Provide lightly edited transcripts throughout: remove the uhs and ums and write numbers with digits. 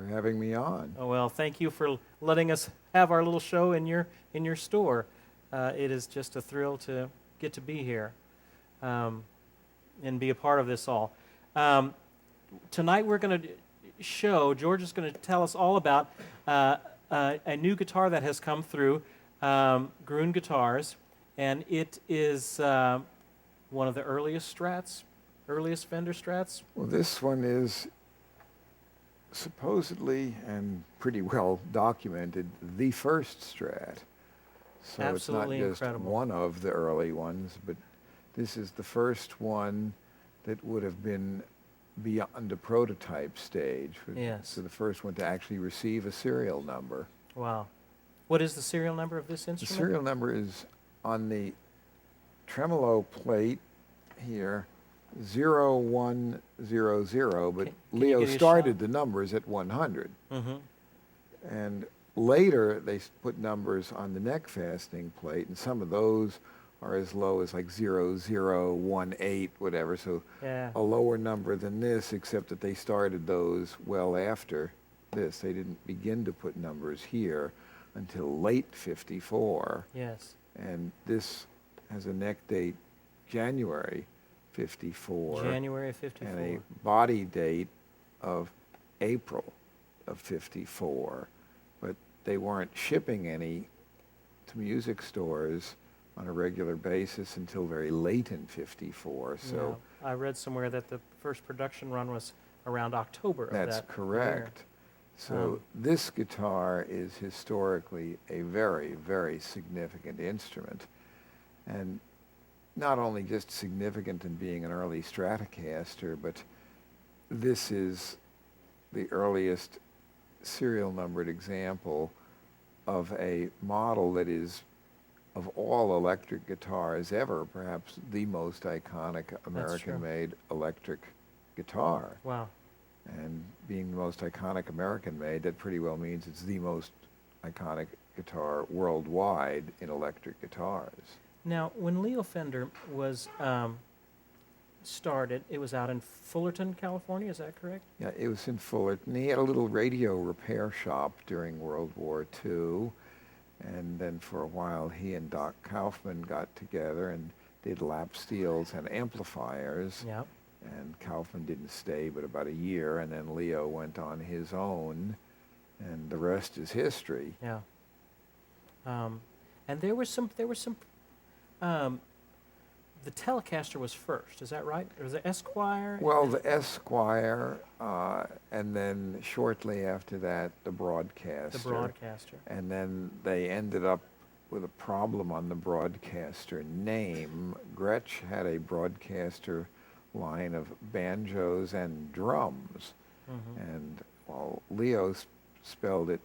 for having me on. Oh, well, thank you for letting us have our little show in your store. It is just a thrill to get to be here and be a part of this all. Tonight we're going to George is going to tell us all about a new guitar that has come through, Gruhn Guitars, and it is one of the earliest Fender Strats. Well, this one is supposedly and pretty well documented the first Strat. So Absolutely it's not just incredible. one of the early ones, but this is the first one that would have been beyond a prototype stage. Yes. So the first one to actually receive a serial number. Wow. What is the serial number of this The instrument? serial number is on the tremolo plate here, 0100, but Can you Leo give me a started shot? the numbers at 100. Mm-hmm. And later they put numbers on the neck fastening plate, and some of those are as low as like 0018, whatever, so Yeah. a lower number than this, except that they started those well after this. They didn't begin to put numbers here until late 54, Yes. and this has a neck date January 54 January of 54. and a body date of April of 54, but they weren't shipping any to music stores on a regular basis until very late in 54. So Yeah. I read somewhere that the first production run was around October of that's that correct. year. So this guitar is historically a very, very significant instrument, and not only just significant in being an early Stratocaster, but this is the earliest serial numbered example of a model that is, of all electric guitars ever, perhaps the most iconic American-made electric guitar. Wow. And being the most iconic American-made, that pretty well means it's the most iconic guitar worldwide in electric guitars. Now, when Leo Fender was started, it was out in Fullerton, California, is that correct? Yeah, it was in Fullerton. He had a little radio repair shop during World War II, and then for a while he and Doc Kaufman got together and did lap steels and amplifiers. Yeah. And Kaufman didn't stay but about a year, and then Leo went on his own, and the rest is history. Yeah. And there was some. The Telecaster was first. Is that right? Or was the Esquire? Well, the Esquire, and then shortly after that, the Broadcaster. The Broadcaster. And then they ended up with a problem on the Broadcaster name. Gretsch had a Broadcaster line of banjos and drums. Mm-hmm. And while Leo spelled it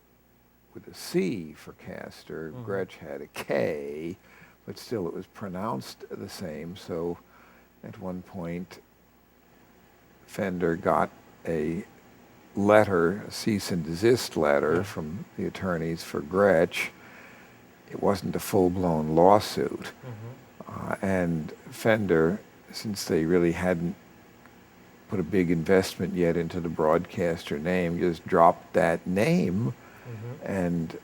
with a C for caster, Mm-hmm. Gretsch had a K, but still it was pronounced the same. So at one point, Fender got a letter, a cease and desist letter from the attorneys for Gretsch. It wasn't a full-blown lawsuit. Mm-hmm. And Fender, since they really hadn't put a big investment yet into the Broadcaster name, just dropped that name, Mm-hmm. and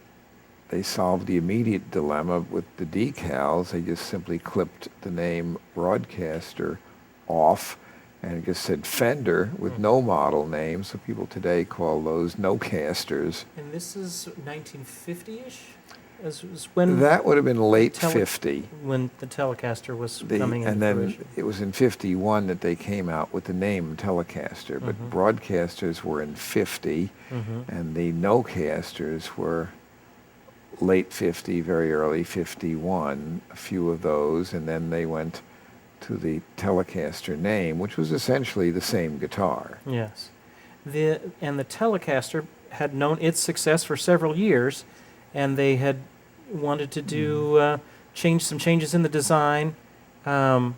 they solved the immediate dilemma with the decals. They just simply clipped the name Broadcaster off and it just said Fender with no model name, so people today call those no-casters. And this is 1950-ish? Is when That would have been late Tele- 50. when the Telecaster was coming into And then fruition. it was in 51 that they came out with the name Telecaster, but Mhm. Broadcasters were in 50, Mm-hmm. and the no-casters were late 50, very early 51, a few of those, and then they went to the Telecaster name, which was essentially the same guitar. Yes. The Telecaster had known its success for several years, and they had wanted to do some changes in the design. And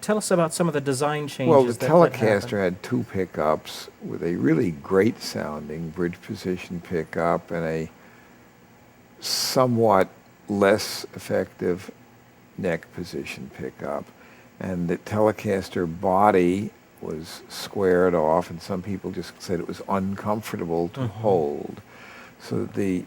tell us about some of the design changes. Well, the that Telecaster happened. had two pickups with a really great sounding bridge position pickup and a somewhat less effective neck position pickup. And the Telecaster body was squared off, and some people just said it was uncomfortable to hold. So the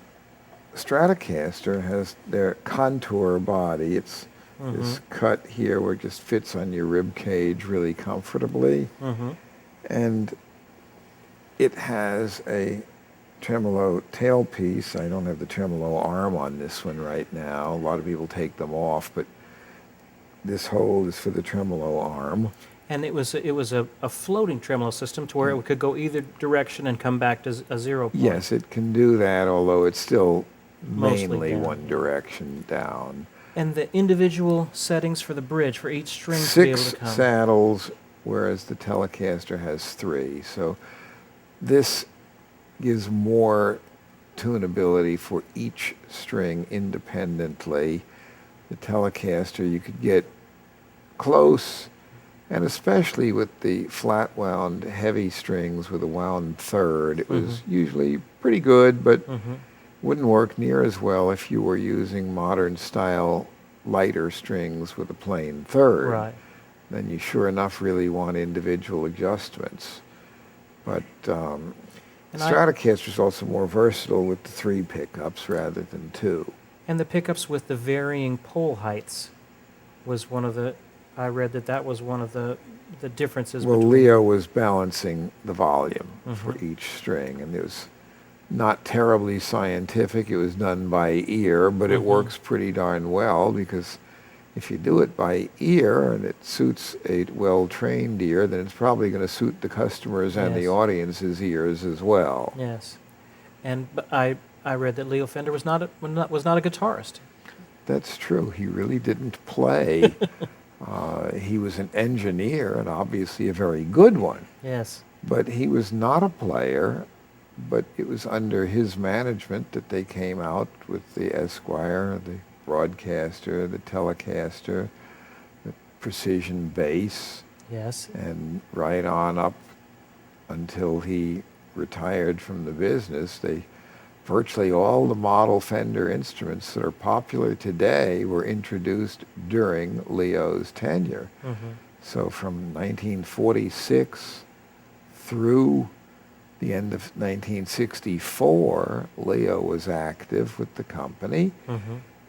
Stratocaster has their contour body. It's this cut here where it just fits on your rib cage really comfortably. And it has a tremolo tailpiece. I don't have the tremolo arm on this one right now. A lot of people take them off, but this hole is for the tremolo arm. And it was a floating tremolo system to where it could go either direction and come back to a 0 point. Yes, it can do that, although it's still Mostly mainly down. one direction down. And the individual settings for the bridge for each string to be able to 6 come. saddles, whereas the Telecaster has 3. So this gives more tunability for each string independently. The Telecaster, you could get close, and especially with the flat wound heavy strings with a wound third, it was usually pretty good, but wouldn't work near as well if you were using modern style lighter strings with a plain third. Right. Then you sure enough really want individual adjustments. But Stratocaster is also more versatile with the 3 pickups rather than 2. And the pickups with the varying pole heights was one of the, I read that was one of the differences Well, between. Leo was balancing the volume for each string, and it was not terribly scientific. It was done by ear, but it works pretty darn well, because if you do it by ear and it suits a well-trained ear, then it's probably going to suit the customers and the Yes. audience's ears as well. Yes. And I read that Leo Fender was not a guitarist. That's true. He really didn't play. He was an engineer, and obviously a very good one. Yes. But he was not a player, but it was under his management that they came out with the Esquire, the Broadcaster, the Telecaster, the Precision Bass, Yes. and right on up until he retired from the business. Virtually all the model Fender instruments that are popular today were introduced during Leo's tenure. So from 1946 through the end of 1964, Leo was active with the company.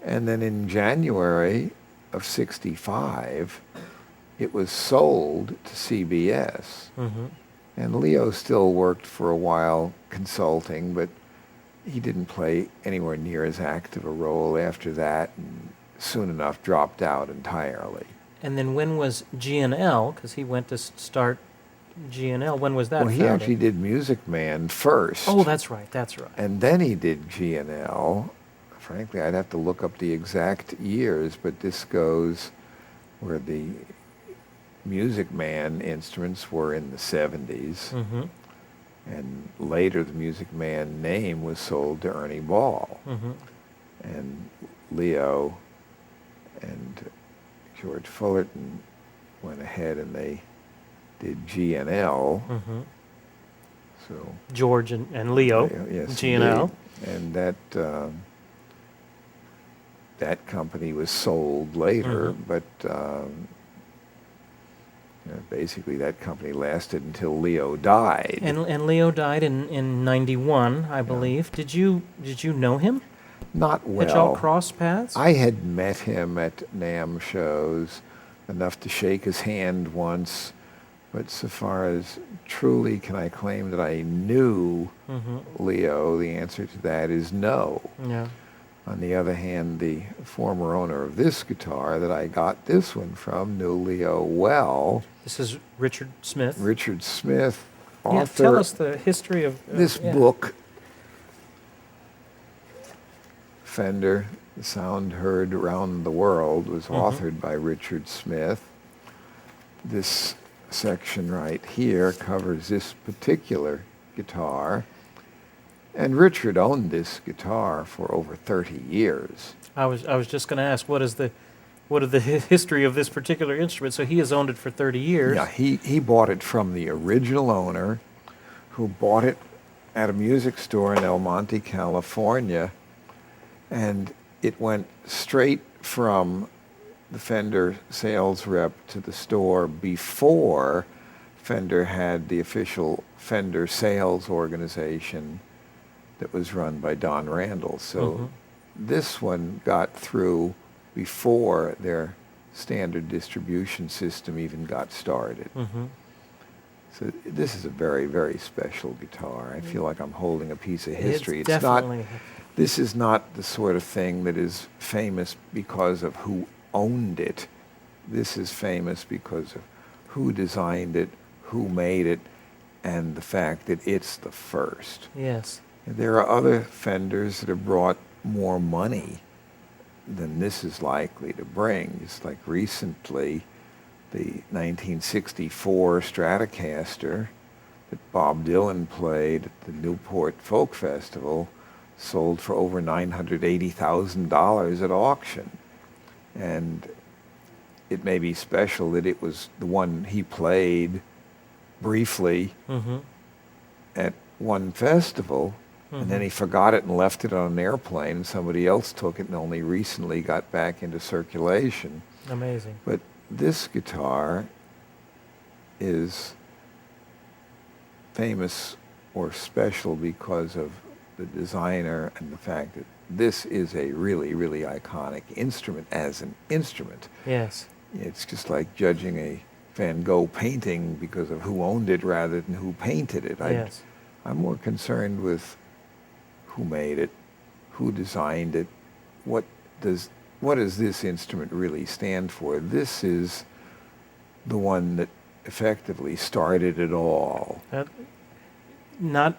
And then in January of 65, it was sold to CBS. And Leo still worked for a while consulting, but he didn't play anywhere near as active a role after that, and soon enough dropped out entirely. And then when was G&L, because he went to start G&L, when was that Well, he founded? actually did Music Man first. Oh, that's right. And then he did G&L. Frankly, I'd have to look up the exact years, but this goes where the Music Man instruments were in the 70s. And later the Music Man name was sold to Ernie Ball. And Leo and George Fullerton went ahead and they did G&L. So George and Leo, yes, G&L. indeed. And that company was sold later, but basically that company lasted until Leo died. And Leo died in 91, I believe. Did you know him? Not well. Had y'all crossed paths? I had met him at NAMM shows, enough to shake his hand once, but so far as truly can I claim that I knew Leo, the answer to that is no. Yeah. On the other hand, the former owner of this guitar that I got this one from knew Leo well. This is Richard Smith. Richard Smith, Yeah, author. tell us the history of This yeah. book, Fender, The Sound Heard Around the World, was authored by Richard Smith. This section right here covers this particular guitar. And Richard owned this guitar for over 30 years. I was just going to ask, what is the history of this particular instrument? So he has owned it for 30 years. Yeah, he bought it from the original owner, who bought it at a music store in El Monte, California, and it went straight from the Fender sales rep to the store before Fender had the official Fender sales organization that was run by Don Randall. So this one got through before their standard distribution system even got started. So this is a very, very special guitar. I feel like I'm holding a piece of history. It's definitely. This is not the sort of thing that is famous because of who owned it. This is famous because of who designed it, who made it, and the fact that it's the first. Yes. There are other Fenders that have brought more money than this is likely to bring. Just like recently, the 1964 Stratocaster that Bob Dylan played at the Newport Folk Festival sold for over $980,000 at auction. And it may be special that it was the one he played briefly at one festival, and then he forgot it and left it on an airplane, and somebody else took it and only recently got back into circulation. Amazing. But this guitar is famous or special because of the designer and the fact that this is a really, really iconic instrument as an instrument. Yes. It's just like judging a Van Gogh painting because of who owned it rather than who painted it. Yes. I'm more concerned with who made it, who designed it, what does this instrument really stand for? This is the one that effectively started it all. Not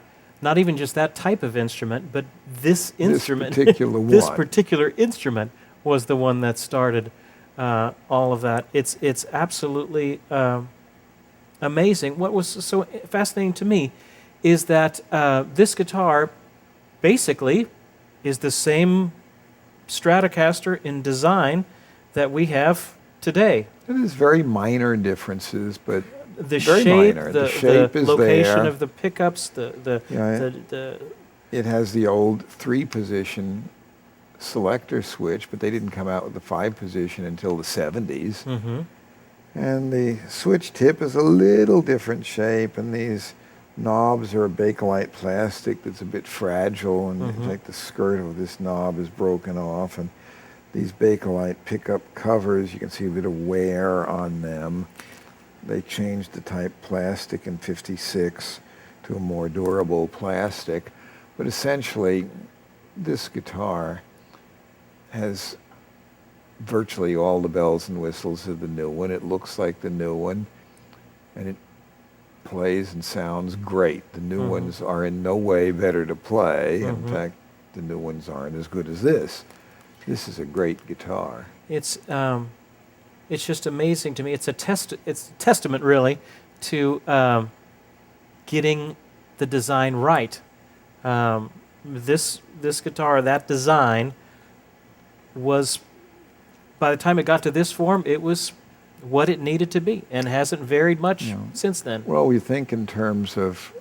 even just that type of instrument, but this instrument, particular this one. particular instrument was the one that started all of that. It's absolutely amazing. What was so fascinating to me is that this guitar basically is the same Stratocaster in design that we have today. There's very minor differences, but The very shape, minor. the shape is location there. of the pickups, Yeah, it has the old 3-position selector switch, but they didn't come out with the 5-position until the 70s. And the switch tip is a little different shape, and these knobs are a Bakelite plastic that's a bit fragile, and it's like the skirt of this knob is broken off, and these Bakelite pickup covers, you can see a bit of wear on them. They changed the type plastic in '56 to a more durable plastic, but essentially this guitar has virtually all the bells and whistles of the new one. It looks like the new one, and it plays and sounds great. The new ones are in no way better to play. In fact, the new ones aren't as good as this. This is a great guitar. It's just amazing to me. It's a testament really to getting the design right. This guitar, that design was, by the time it got to this form, it was what it needed to be and hasn't varied much since then. Well, we think in terms of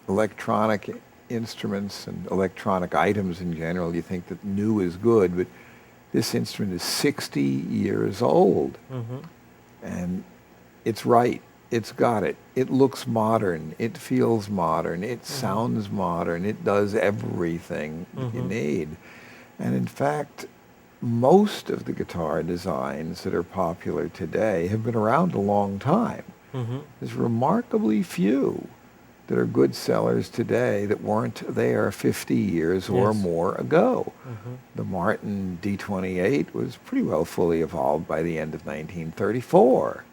electronic instruments and electronic items in general. You think that new is good, but this instrument is 60 years old. And it's right. It's got it. It looks modern. It feels modern. It sounds modern. It does everything that you need. And in fact, most of the guitar designs that are popular today have been around a long time. There's remarkably few that are good sellers today that weren't there 50 years or more ago. The Martin D28 was pretty well fully evolved by the end of 1934.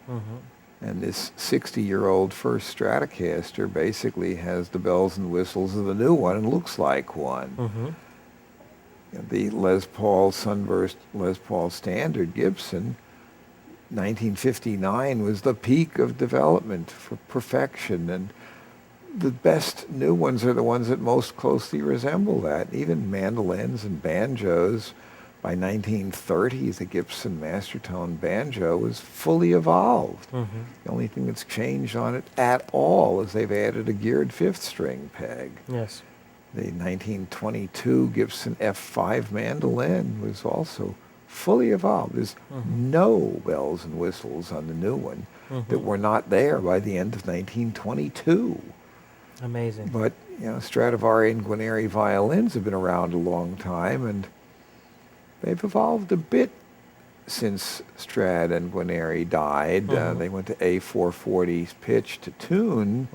And this 60-year-old first Stratocaster basically has the bells and whistles of the new one and looks like one. The Les Paul Sunburst Les Paul Standard Gibson, 1959 was the peak of development for perfection, and the best new ones are the ones that most closely resemble that. Even mandolins and banjos, by 1930, the Gibson Mastertone banjo was fully evolved. The only thing that's changed on it at all is they've added a geared 5th string peg. Yes. The 1922 Gibson F5 mandolin was also fully evolved. There's no bells and whistles on the new one. that were not there by the end of 1922. Amazing. But, Stradivari and Guarneri violins have been around a long time, and they've evolved a bit since Strat and Guarneri died. They went to A440 pitch to tune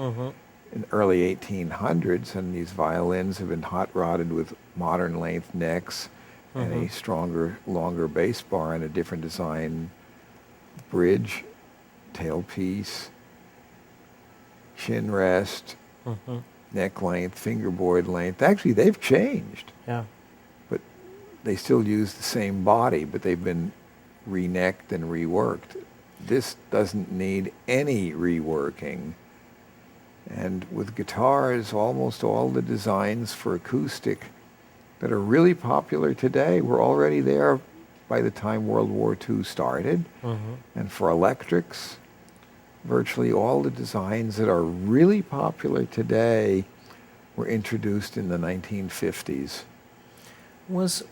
in early 1800s, and these violins have been hot rodded with modern length necks and a stronger, longer bass bar and a different design bridge, tailpiece, chin rest, neck length, fingerboard length. Actually, they've changed. Yeah. But they still use the same body, but they've been re-necked and reworked. This doesn't need any reworking. And with guitars, almost all the designs for acoustic that are really popular today were already there by the time World War II started. And for electrics, virtually all the designs that are really popular today were introduced in the 1950s. Was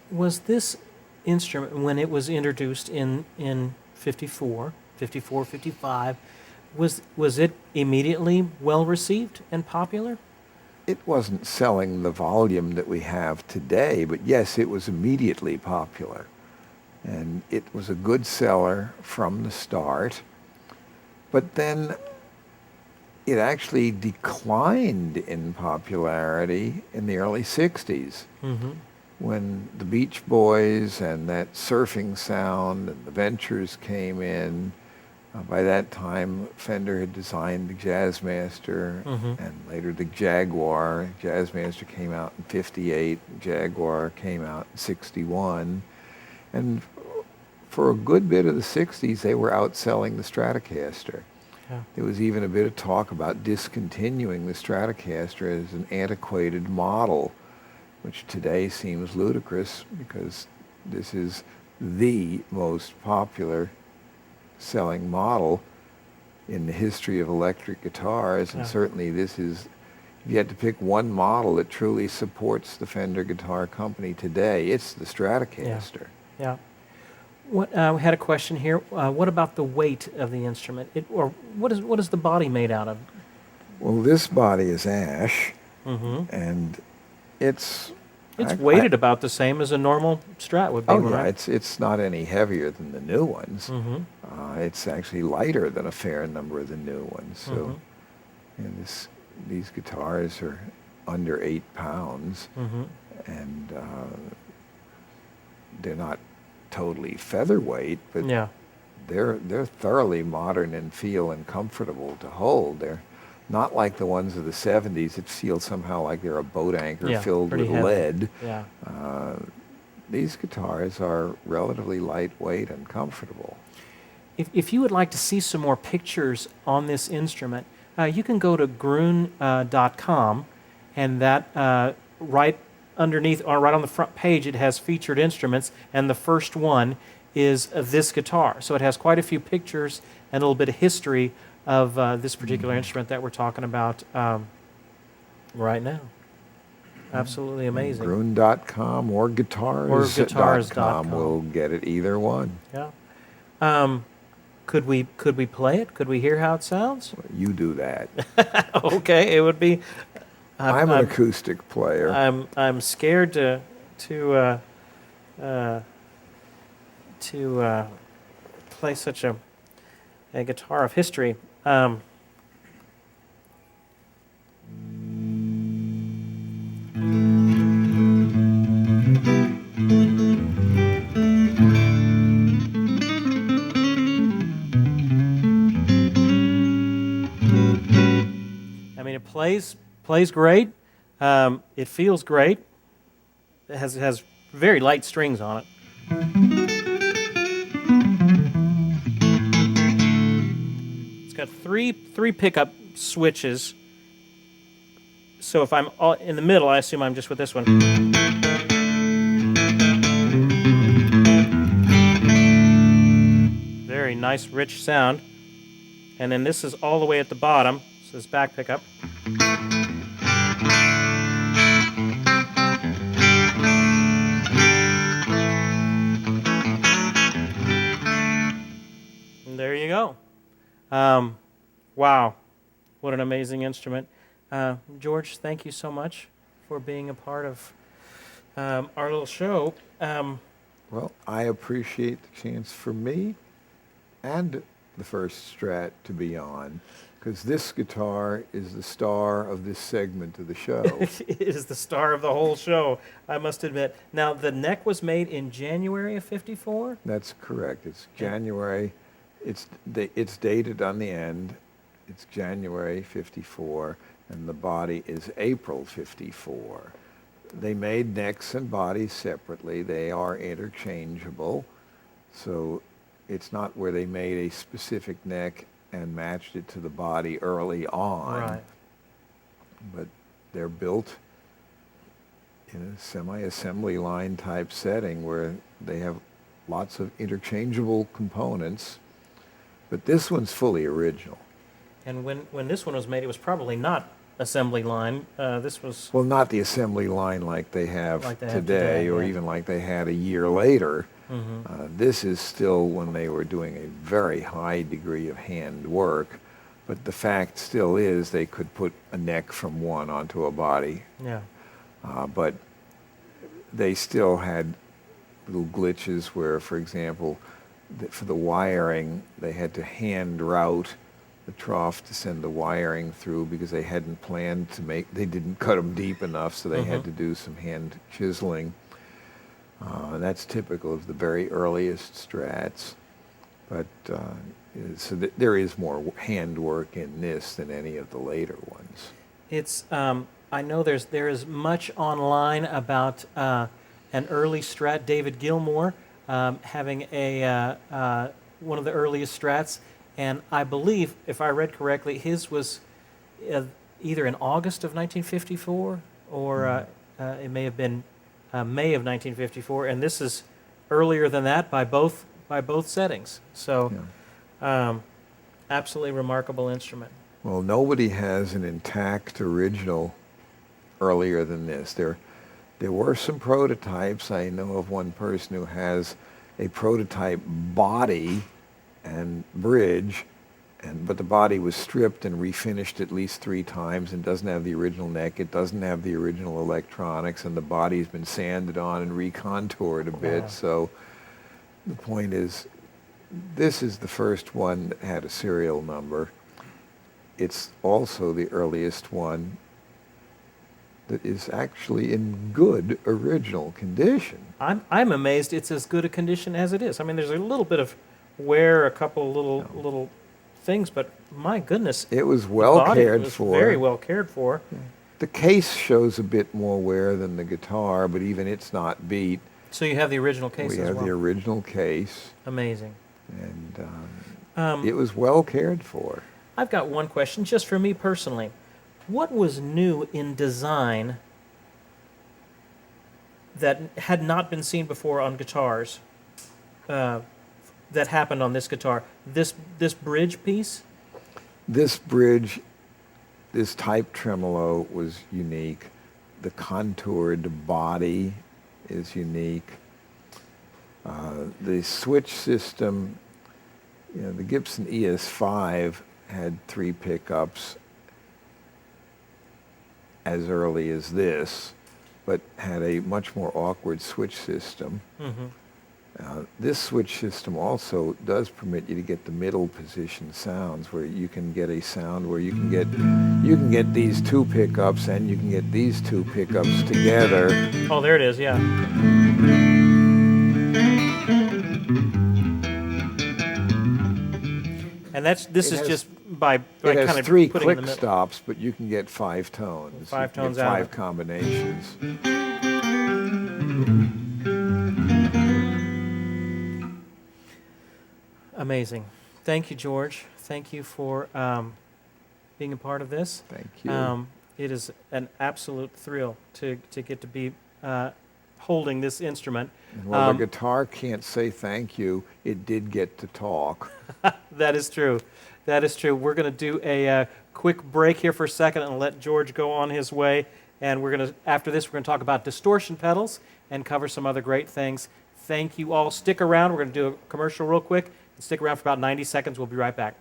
this instrument, when it was introduced in 54, 55, was it immediately well received and popular? It wasn't selling the volume that we have today, but yes, it was immediately popular. And it was a good seller from the start. But then it actually declined in popularity in the early 60s when the Beach Boys and that surfing sound and the Ventures came in. By that time, Fender had designed the Jazzmaster and later the Jaguar. Jazzmaster came out in 58, Jaguar came out in 61. And for a good bit of the 60s, they were outselling the Stratocaster. Yeah. There was even a bit of talk about discontinuing the Stratocaster as an antiquated model, which today seems ludicrous because this is the most popular selling model in the history of electric guitars, and certainly this is, if you had to pick one model that truly supports the Fender Guitar Company today, it's the Stratocaster. Yeah. What we had a question here. What about the weight of the instrument? What is the body made out of? Well, this body is ash, and it's weighted about the same as a normal Strat would be. Oh yeah, right? it's not any heavier than the new ones. It's actually lighter than a fair number of the new ones. So, and these guitars are under 8 pounds, and they're not totally featherweight, but they're thoroughly modern in feel and comfortable to hold. They're not like the ones of the 70s that feel somehow like they're a boat anchor filled with heavy. lead. Yeah. These guitars are relatively lightweight and comfortable. If you would like to see some more pictures on this instrument, you can go to Gruhn.com, and that right underneath, or right on the front page, it has featured instruments, and the first one is this guitar. So it has quite a few pictures and a little bit of history of this particular instrument that we're talking about right now. Absolutely amazing. Gruhn.com or guitars.com will get it, either one. Yeah. Could we play it? Could we hear how it sounds? You do that. Okay, it would be. I'm an acoustic player. I'm scared to play such a guitar of history. It plays great. It feels great. It has very light strings on it. It's got three pickup switches. So if I'm all in the middle, I assume I'm just with this one. Very nice, rich sound. And then this is all the way at the bottom. So this back pickup. And there you go. Wow, what an amazing instrument. George, thank you so much for being a part of our little show. Well, I appreciate the chance for me and the first Strat to be on, because this guitar is the star of this segment of the show. It is the star of the whole show, I must admit. Now, the neck was made in January of '54? That's correct. It's January. It's dated on the end. It's January '54, and the body is April '54. They made necks and bodies separately. They are interchangeable. So it's not where they made a specific neck and matched it to the body early on. Right. But they're built in a semi-assembly line type setting where they have lots of interchangeable components. But this one's fully original. And when this one was made, it was probably not assembly line. This was... Well, not the assembly line like they have today, today, or yeah. even like they had a year later. Mm-hmm. This is still when they were doing a very high degree of hand work, but the fact still is they could put a neck from one onto a body. Yeah. But they still had little glitches where, for example, for the wiring, they had to hand route the trough to send the wiring through because they hadn't planned to they didn't cut them deep enough, so they had to do some hand chiseling. That's typical of the very earliest Strats, but so there is more handwork in this than any of the later ones. It's I know there is much online about an early Strat, David Gilmour, having a one of the earliest Strats, and I believe, if I read correctly, his was either in August of 1954 or it may have been May of 1954, and this is earlier than that by both settings. So, absolutely remarkable instrument. Well, nobody has an intact original earlier than this. There were some prototypes. I know of one person who has a prototype body and bridge, but the body was stripped and refinished at least 3 times and doesn't have the original neck. It doesn't have the original electronics, and the body's been sanded on and recontoured a bit. Wow. So the point is, this is the first one that had a serial number. It's also the earliest one that is actually in good original condition. I'm amazed it's as good a condition as it is. I mean, there's a little bit of wear, a couple little things, but my goodness, It was well cared for. Very well cared for. The case shows a bit more wear than the guitar, but even it's not beat. So you have the original case We as have well. the original case, Amazing. and it was well cared for. I've got one question, just for me personally. What was new in design that had not been seen before on guitars that happened on this guitar? This bridge piece? This bridge, this type tremolo was unique. The contoured body is unique. The switch system, the Gibson ES5 had 3 pickups as early as this, but had a much more awkward switch system. Mm-hmm. This switch system also does permit you to get the middle position sounds, where you can get a sound where you can get these 2 pickups and you can get these 2 pickups together. Oh, there it is, yeah. And this is just by It kind has of 3 putting in the click middle. stops, but you can get 5 tones. 5 You can tones get out of 5 it. combinations. Amazing. Thank you, George. Thank you for being a part of this. Thank you. It is an absolute thrill to get to be holding this instrument. And while the guitar can't say thank you, it did get to talk. That is true. That is true. We're going to do a quick break here for a second and let George go on his way. And after this, we're going to talk about distortion pedals and cover some other great things. Thank you all. Stick around. We're going to do a commercial real quick. Stick around for about 90 seconds. We'll be right back.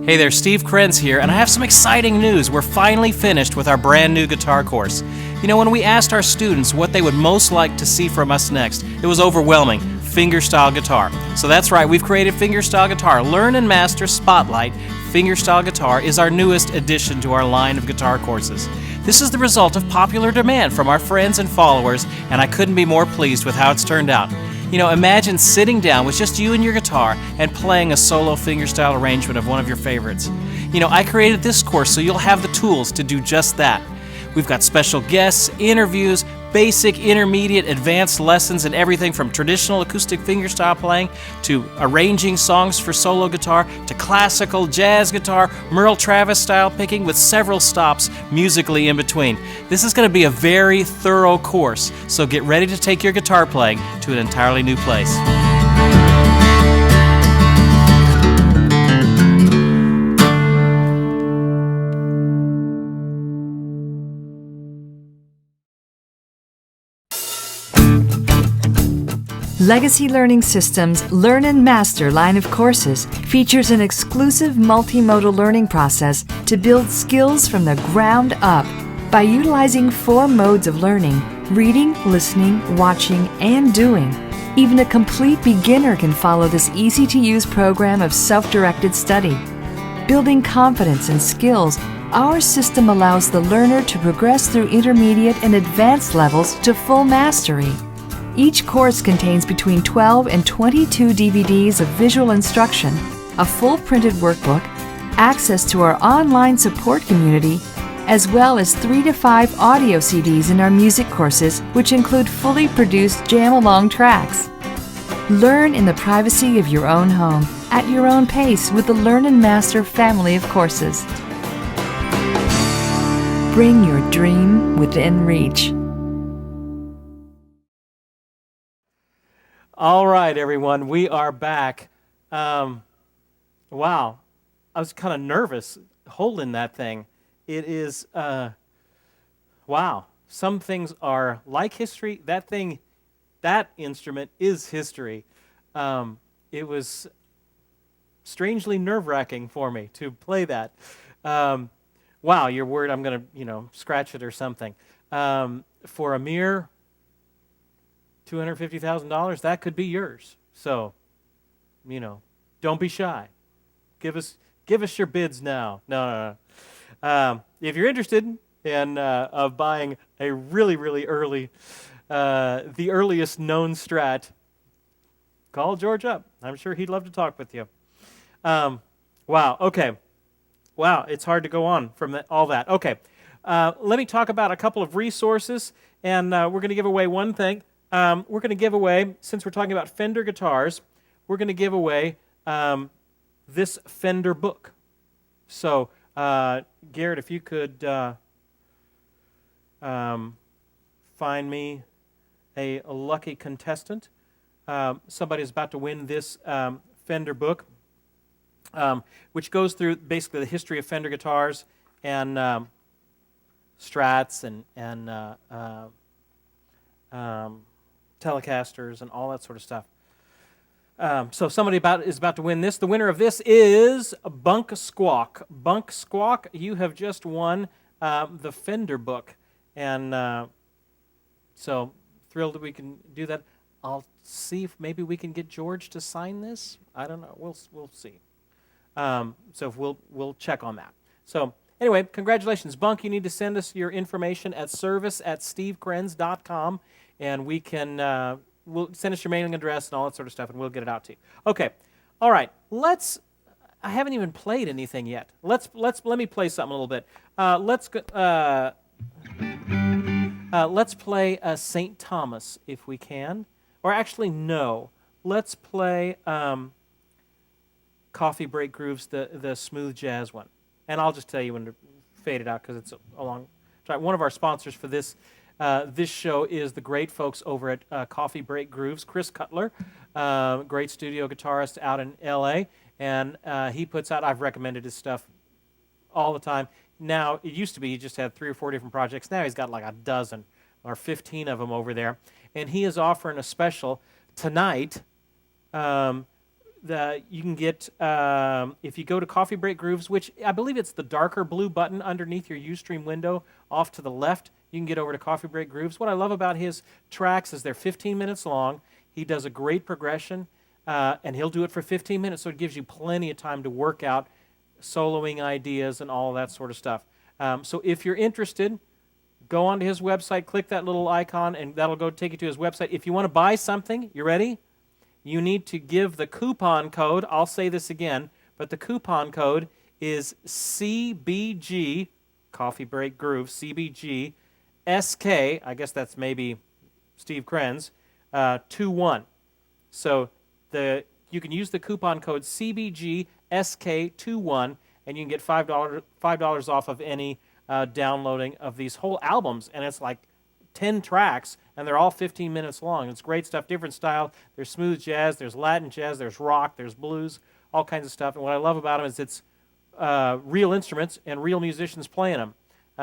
Hey there, Steve Krenz here, and I have some exciting news. We're finally finished with our brand new guitar course. You know, when we asked our students what they would most like to see from us next, it was overwhelming: fingerstyle guitar. So that's right, we've created fingerstyle guitar. Learn and Master Spotlight Fingerstyle Guitar is our newest addition to our line of guitar courses. This is the result of popular demand from our friends and followers, and I couldn't be more pleased with how it's turned out. You know, imagine sitting down with just you and your guitar and playing a solo fingerstyle arrangement of one of your favorites. You know, I created this course so you'll have the tools to do just that. We've got special guests, interviews, basic, intermediate, advanced lessons in everything from traditional acoustic fingerstyle playing to arranging songs for solo guitar to classical jazz guitar, Merle Travis style picking with several stops musically in between. This is going to be a very thorough course, so get ready to take your guitar playing to an entirely new place. Legacy Learning Systems' Learn and Master line of courses features an exclusive multimodal learning process to build skills from the ground up by utilizing 4 modes of learning: reading, listening, watching, and doing. Even a complete beginner can follow this easy-to-use program of self-directed study. Building confidence and skills, our system allows the learner to progress through intermediate and advanced levels to full mastery. Each course contains between 12 and 22 DVDs of visual instruction, a full printed workbook, access to our online support community, as well as 3 to 5 audio CDs in our music courses, which include fully produced jam-along tracks. Learn in the privacy of your own home, at your own pace with the Learn and Master family of courses. Bring your dream within reach. All right, everyone, we are back. Wow, I was kind of nervous holding that thing. It is, wow, some things are like history. That instrument is history. It was strangely nerve-wracking for me to play that. Wow, you're worried I'm going to, scratch it or something. For a mere $250,000, that could be yours. So, don't be shy. Give us your bids now. No. If you're interested in buying a really, really early, the earliest known Strat, call George up. I'm sure he'd love to talk with you. Wow. Okay. Wow. It's hard to go on from all that. Okay. Let me talk about a couple of resources, and we're going to give away one thing. We're going to give away, since we're talking about Fender guitars, we're going to give away this Fender book. So, Garrett, if you could find me a lucky contestant. Somebody is about to win this Fender book, which goes through basically the history of Fender guitars and Strats and Telecasters and all that sort of stuff. So somebody is about to win this. The winner of this is Bunk Squawk. Bunk Squawk, you have just won the Fender book. And so thrilled that we can do that. I'll see if maybe we can get George to sign this. I don't know. We'll see. So we'll check on that. So anyway, congratulations. Bunk, you need to send us your information at service@stevekrenz.com. And we can, we'll send us your mailing address and all that sort of stuff, and we'll get it out to you. Okay, all right. I haven't even played anything yet. Let me play something a little bit. Let's play St. Thomas if we can, or actually no. Let's play Coffee Break Grooves, the smooth jazz one, and I'll just tell you when to fade it out because it's a long try. One of our sponsors for this. This show is the great folks over at Coffee Break Grooves. Chris Cutler, great studio guitarist out in L.A., and he puts out, I've recommended his stuff all the time. Now, it used to be he just had 3 or 4 different projects. Now he's got like a dozen or 15 of them over there. And he is offering a special tonight You can get, if you go to Coffee Break Grooves, which I believe it's the darker blue button underneath your Ustream window off to the left, you can get over to Coffee Break Grooves. What I love about his tracks is they're 15 minutes long. He does a great progression, and he'll do it for 15 minutes, so it gives you plenty of time to work out soloing ideas and all that sort of stuff. So if you're interested, go onto his website, click that little icon, and that'll go take you to his website. If you want to buy something, you ready? You need to give the coupon code. I'll say this again, but the coupon code is CBG, Coffee Break Groove, CBG, SK, I guess that's maybe Steve Krenz, 21. So you can use the coupon code CBG SK21, and you can get $5 off of any downloading of these whole albums, and it's like 10 tracks, and they're all 15 minutes long. It's great stuff, different style. There's smooth jazz, there's Latin jazz, there's rock, there's blues, all kinds of stuff. And what I love about them is it's real instruments and real musicians playing them,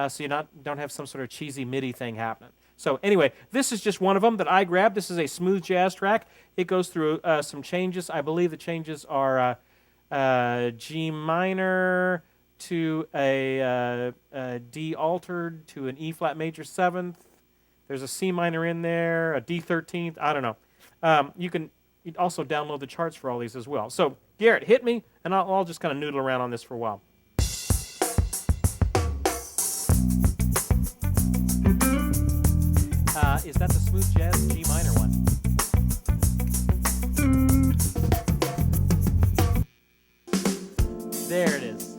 so you don't have some sort of cheesy MIDI thing happening. So anyway, this is just one of them that I grabbed. This is a smooth jazz track. It goes through some changes. I believe the changes are G minor to a D altered to an E flat major 7th. There's a C minor in there, a D 13th. I don't know. You can also download the charts for all these as well. So Garrett, hit me, and I'll just kind of noodle around on this for a while. Is that the smooth jazz G minor one? There it is.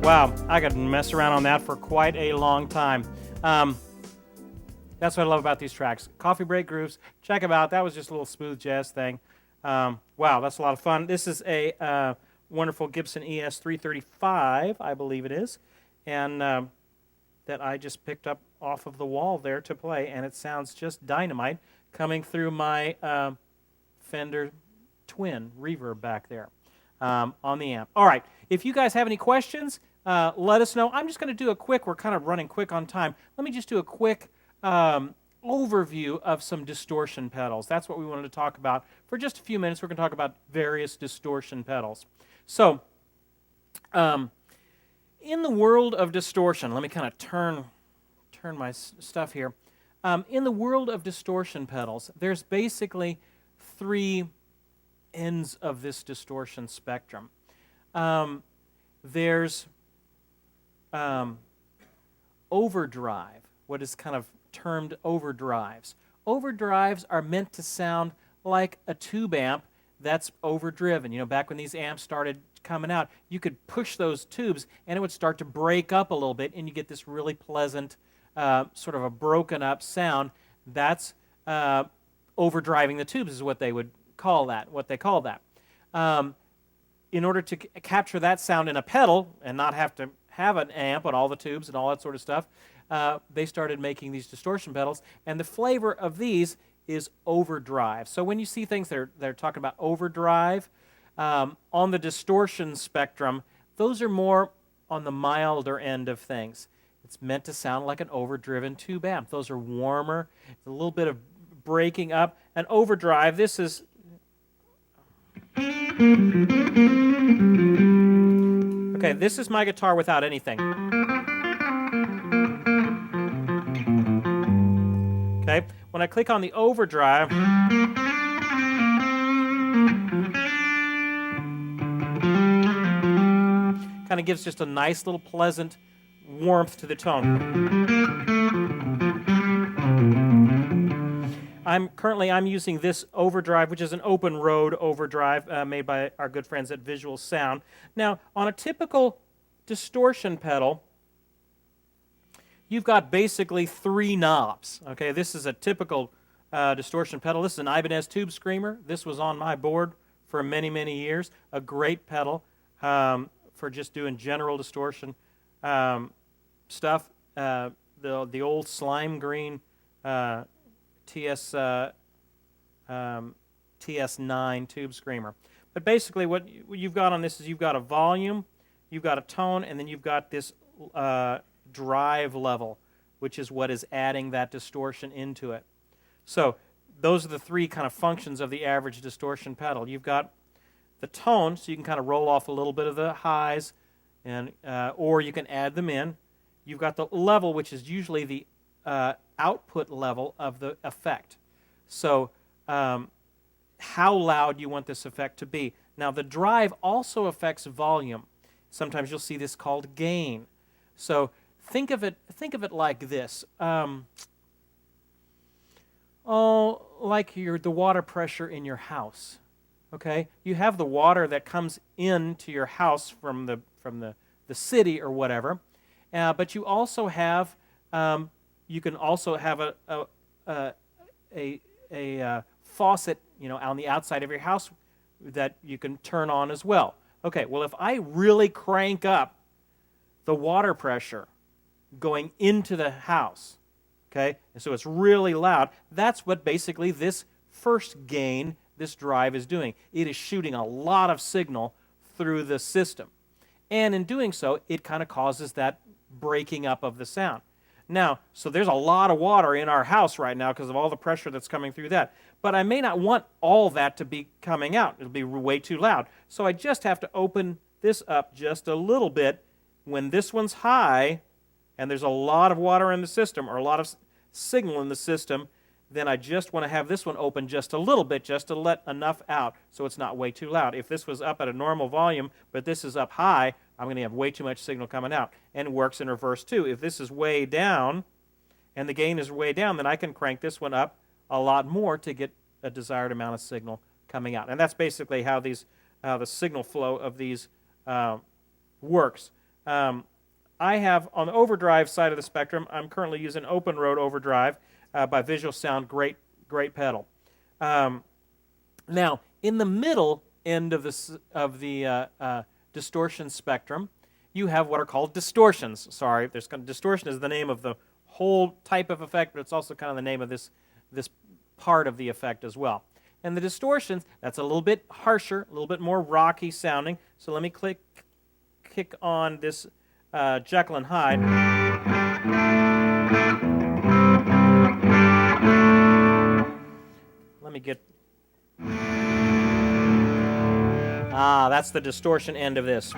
Wow, I could mess around on that for quite a long time. That's what I love about these tracks. Coffee Break Grooves, check them out. That was just a little smooth jazz thing. Wow, that's a lot of fun. This is a wonderful Gibson ES 335, I believe it is, and that I just picked up off of the wall there to play, and it sounds just dynamite coming through my Fender Twin reverb back there on the amp. All right, if you guys have any questions, let us know. I'm just going to do a quick, we're kind of running quick on time. Let me just do a quick overview of some distortion pedals. That's what we wanted to talk about. For just a few minutes, we're going to talk about various distortion pedals. So, in the world of distortion, let me kind of turn my stuff here. In the world of distortion pedals, there's basically three ends of this distortion spectrum. There's overdrive, what is kind of termed overdrives. Overdrives are meant to sound like a tube amp that's overdriven. You know, back when these amps started coming out, you could push those tubes and it would start to break up a little bit and you get this really pleasant, sort of a broken up sound. That's overdriving the tubes is what they would call that, in order to capture that sound in a pedal and not have to have an amp and all the tubes and all that sort of stuff, they started making these distortion pedals, and the flavor of these is overdrive. So when you see things they're talking about overdrive, on the distortion spectrum, those are more on the milder end of things. It's meant to sound like an overdriven tube amp. Those are warmer, a little bit of breaking up. An overdrive, this is... Okay, this is my guitar without anything. Okay, when I click on the overdrive, kind of gives just a nice little pleasant warmth to the tone. I'm using this overdrive, which is an open road overdrive made by our good friends at Visual Sound. Now, on a typical distortion pedal, you've got basically three knobs. Okay, this is a typical distortion pedal. This is an Ibanez Tube Screamer. This was on my board for many, many years. A great pedal for just doing general distortion stuff. The old slime green TS9 Tube Screamer. But basically what you've got on this is you've got a volume, you've got a tone, and then you've got this drive level, which is what is adding that distortion into it. So those are the three kind of functions of the average distortion pedal. You've got the tone, so you can kind of roll off a little bit of the highs, and or you can add them in. You've got the level, which is usually the output level of the effect. So how loud you want this effect to be. Now the drive also affects volume. Sometimes you'll see this called gain. So think of it like this. Like the water pressure in your house. Okay? You have the water that comes into your house from the city or whatever, but you also have you can also have a faucet, you know, on the outside of your house that you can turn on as well. Okay, well, if I really crank up the water pressure going into the house, okay, and so it's really loud, that's what basically this first gain, this drive is doing. It is shooting a lot of signal through the system. And in doing so, it kind of causes that breaking up of the sound. Now, so there's a lot of water in our house right now because of all the pressure that's coming through that. But I may not want all that to be coming out. It'll be way too loud. So I just have to open this up just a little bit. When this one's high and there's a lot of water in the system or a lot of signal in the system, then I just want to have this one open just a little bit just to let enough out so it's not way too loud. If this was up at a normal volume, but this is up high, I'm going to have way too much signal coming out. And it works in reverse too. If this is way down and the gain is way down, then I can crank this one up a lot more to get a desired amount of signal coming out. And that's basically how the signal flow of these works. I have, on the overdrive side of the spectrum, I'm currently using Open Road Overdrive by Visual Sound. Great pedal. Now, in the middle end of the distortion spectrum, you have what are called distortions. Sorry, distortion is the name of the whole type of effect, but it's also kind of the name of this part of the effect as well. And the distortions, that's a little bit harsher, a little bit more rocky sounding. So let me kick on this Jekyll and Hyde. Let me get... that's the distortion end of this.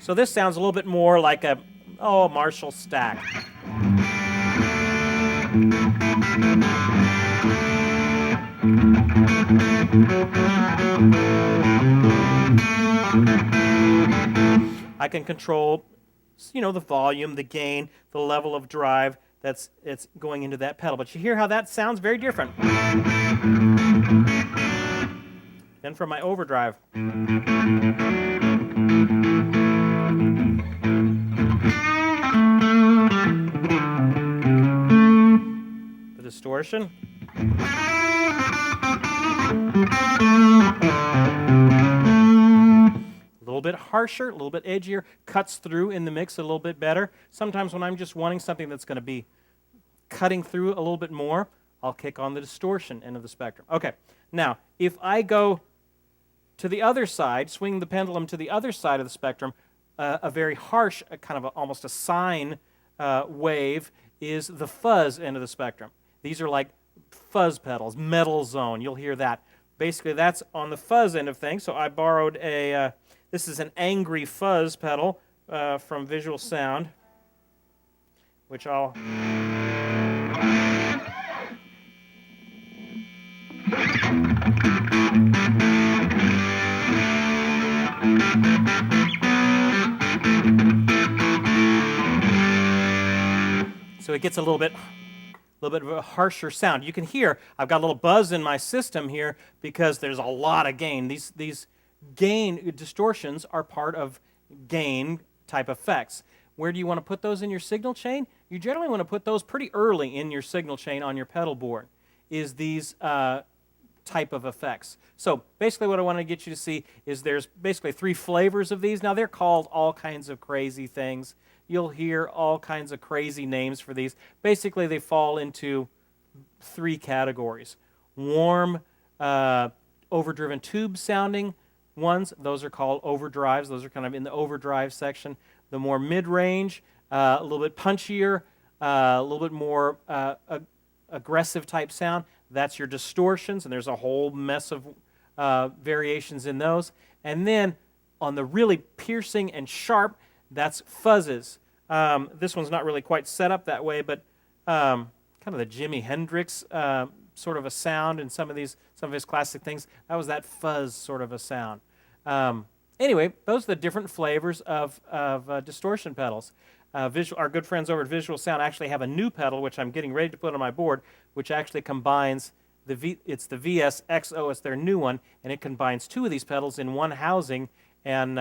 So this sounds a little bit more like a Marshall stack. I can control, the volume, the gain, the level of drive it's going into that pedal. But you hear how that sounds very different than from my overdrive. The distortion. A little bit harsher, a little bit edgier, cuts through in the mix a little bit better. Sometimes when I'm just wanting something that's going to be cutting through a little bit more, I'll kick on the distortion end of the spectrum. Okay, now if I go to the other side, swing the pendulum to the other side of the spectrum, a very harsh, kind of almost a sine wave is the fuzz end of the spectrum. These are like fuzz pedals, metal zone, you'll hear that. Basically that's on the fuzz end of things, so I borrowed this is an angry fuzz pedal from Visual Sound, which I'll... So it gets a little bit of a harsher sound. You can hear I've got a little buzz in my system here because there's a lot of gain. These gain distortions are part of gain type effects. Where do you want to put those in your signal chain? You generally want to put those pretty early in your signal chain on your pedal board, is these type of effects. So basically what I want to get you to see is there's basically 3 flavors of these. Now they're called all kinds of crazy things. You'll hear all kinds of crazy names for these. Basically they fall into 3 categories. Warm, overdriven tube sounding ones, those are called overdrives. Those are kind of in the overdrive section. The more mid-range, a little bit punchier, a little bit more aggressive type sound, that's your distortions, and there's a whole mess of variations in those. And then on the really piercing and sharp, that's fuzzes. This one's not really quite set up that way, but kind of the Jimi Hendrix sort of a sound in some of his classic things. That was that fuzz sort of a sound. Anyway, those are the different flavors of distortion pedals. Our good friends over at Visual Sound actually have a new pedal, which I'm getting ready to put on my board, which actually combines it's the VSXO, it's their new one, and it combines 2 of these pedals in one housing, and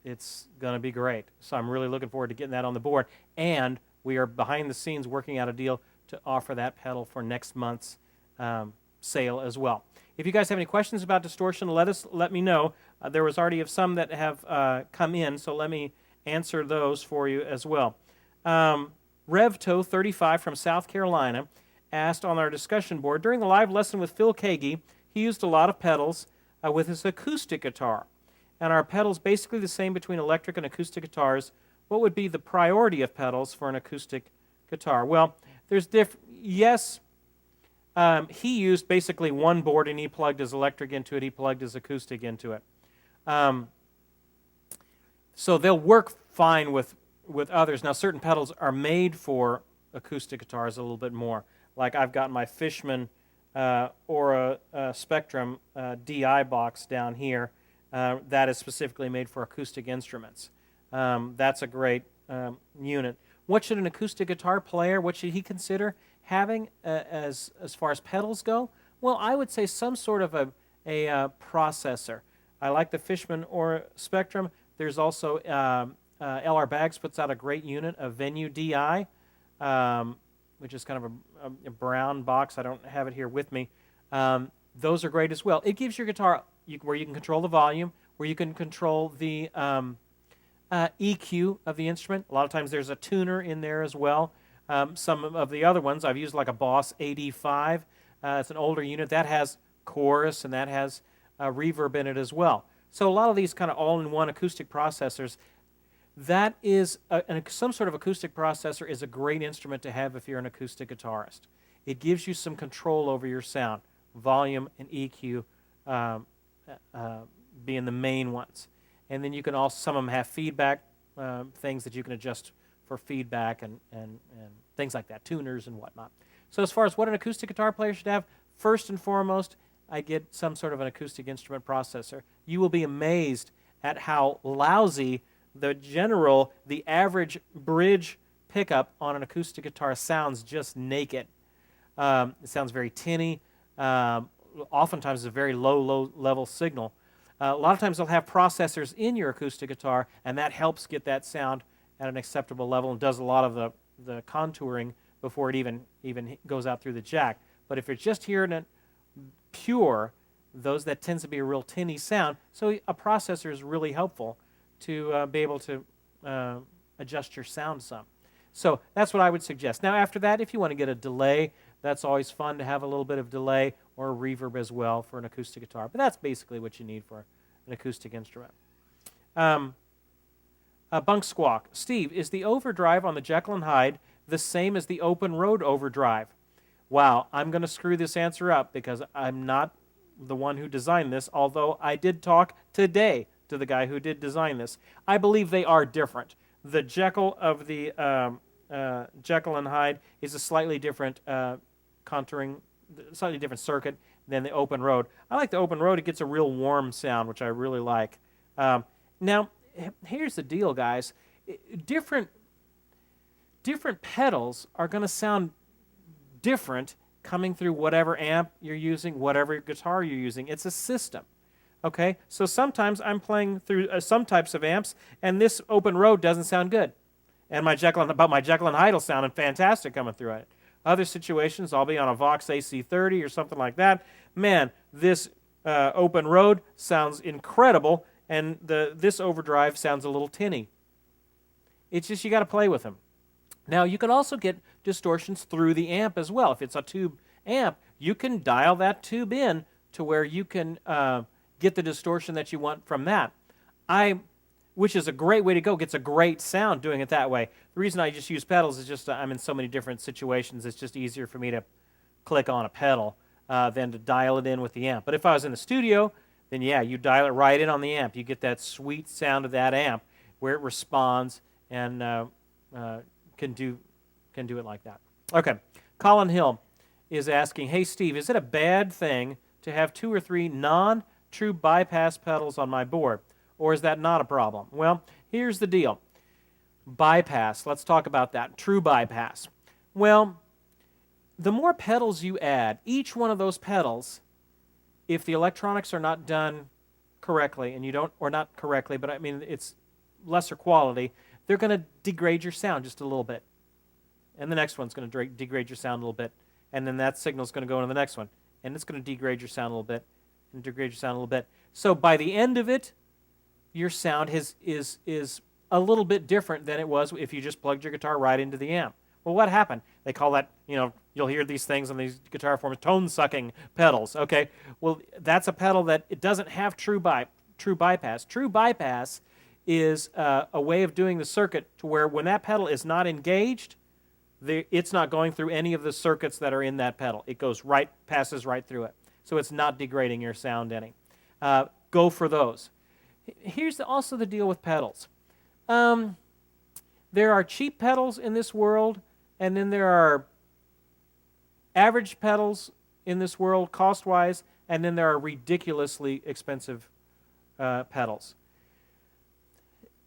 it's going to be great. So I'm really looking forward to getting that on the board, and we are behind the scenes working out a deal to offer that pedal for next month's sale as well. If you guys have any questions about distortion, let me know. There was already some that have come in, so let me answer those for you as well. RevTo35 from South Carolina asked on our discussion board, during the live lesson with Phil Kagi, he used a lot of pedals with his acoustic guitar. And our pedals basically the same between electric and acoustic guitars. What would be the priority of pedals for an acoustic guitar? Well, there's yes, he used basically one board and he plugged his electric into it, he plugged his acoustic into it. So they'll work fine with others. Now certain pedals are made for acoustic guitars a little bit more. Like I've got my Fishman Aura Spectrum DI box down here that is specifically made for acoustic instruments. That's a great unit. What should an acoustic guitar player, what should he consider having as far as pedals go? Well, I would say some sort of a processor. I like the Fishman Aura Spectrum. There's also LR Baggs puts out a great unit of Venue DI, which is kind of a brown box. I don't have it here with me. Those are great as well. It gives your guitar where you can control the volume, where you can control the EQ of the instrument. A lot of times there's a tuner in there as well. Some of the other ones, I've used like a Boss AD5. It's an older unit. That has chorus and that has reverb in it as well. So a lot of these kind of all-in-one acoustic processors, that is some sort of acoustic processor is a great instrument to have if you're an acoustic guitarist. It gives you some control over your sound, volume and EQ being the main ones. And then you can also, some of them have feedback, things that you can adjust for feedback and things like that, tuners and whatnot. So as far as what an acoustic guitar player should have, first and foremost, I get some sort of an acoustic instrument processor. You will be amazed at how lousy the average bridge pickup on an acoustic guitar sounds just naked. It sounds very tinny. Oftentimes it's a very low level signal. A lot of times they'll have processors in your acoustic guitar, and that helps get that sound at an acceptable level and does a lot of the contouring before it even goes out through the jack. But if you're just hearing it pure, that tends to be a real tinny sound. So a processor is really helpful to be able to adjust your sound some. So that's what I would suggest. Now after that, if you want to get a delay, that's always fun to have a little bit of delay or a reverb as well for an acoustic guitar. But that's basically what you need for an acoustic instrument. Bunk Squawk. Steve, is the overdrive on the Jekyll & Hyde the same as the open road overdrive? Wow, I'm going to screw this answer up because I'm not the one who designed this, although I did talk today to the guy who did design this. I believe they are different. The Jekyll of the Jekyll & Hyde is a slightly different contouring, slightly different circuit than the open road. I like the open road. It gets a real warm sound, which I really like. Now, here's the deal, guys. Different pedals are going to sound different coming through whatever amp you're using, whatever guitar you're using. It's a system. Okay, so sometimes I'm playing through some types of amps, and this open road doesn't sound good, and my Jekyll & Hyde will sound fantastic coming through it. Other situations, I'll be on a Vox AC30 or something like that. Man, this open road sounds incredible, and this overdrive sounds a little tinny. It's just you got to play with them. Now, you can also get distortions through the amp as well. If it's a tube amp, you can dial that tube in to where you can get the distortion that you want from that. Which is a great way to go. Gets a great sound doing it that way. The reason I just use pedals is just I'm in so many different situations. It's just easier for me to click on a pedal than to dial it in with the amp. But if I was in the studio, then yeah, you dial it right in on the amp. You get that sweet sound of that amp where it responds and can do it like that. Okay, Colin Hill is asking, hey Steve, is it a bad thing to have 2 or 3 non-true bypass pedals on my board? Or is that not a problem? Well, here's the deal. Bypass, let's talk about that. True bypass. Well, the more pedals you add, each one of those pedals, if the electronics are not done correctly, and you don't, or not correctly, but I mean it's lesser quality, they're going to degrade your sound just a little bit. And the next one's going to degrade your sound a little bit. And then that signal's going to go into the next one. And it's going to degrade your sound a little bit, and degrade your sound a little bit. So by the end of it, your sound is a little bit different than it was if you just plugged your guitar right into the amp. Well, what happened? They call that, you'll hear these things on these guitar forms, tone-sucking pedals, okay? Well, that's a pedal that it doesn't have true bypass. True bypass is a way of doing the circuit to where when that pedal is not engaged, it's not going through any of the circuits that are in that pedal. It passes right through it. So it's not degrading your sound any. Go for those. Here's also the deal with pedals. There are cheap pedals in this world, and then there are average pedals in this world, cost-wise, and then there are ridiculously expensive pedals.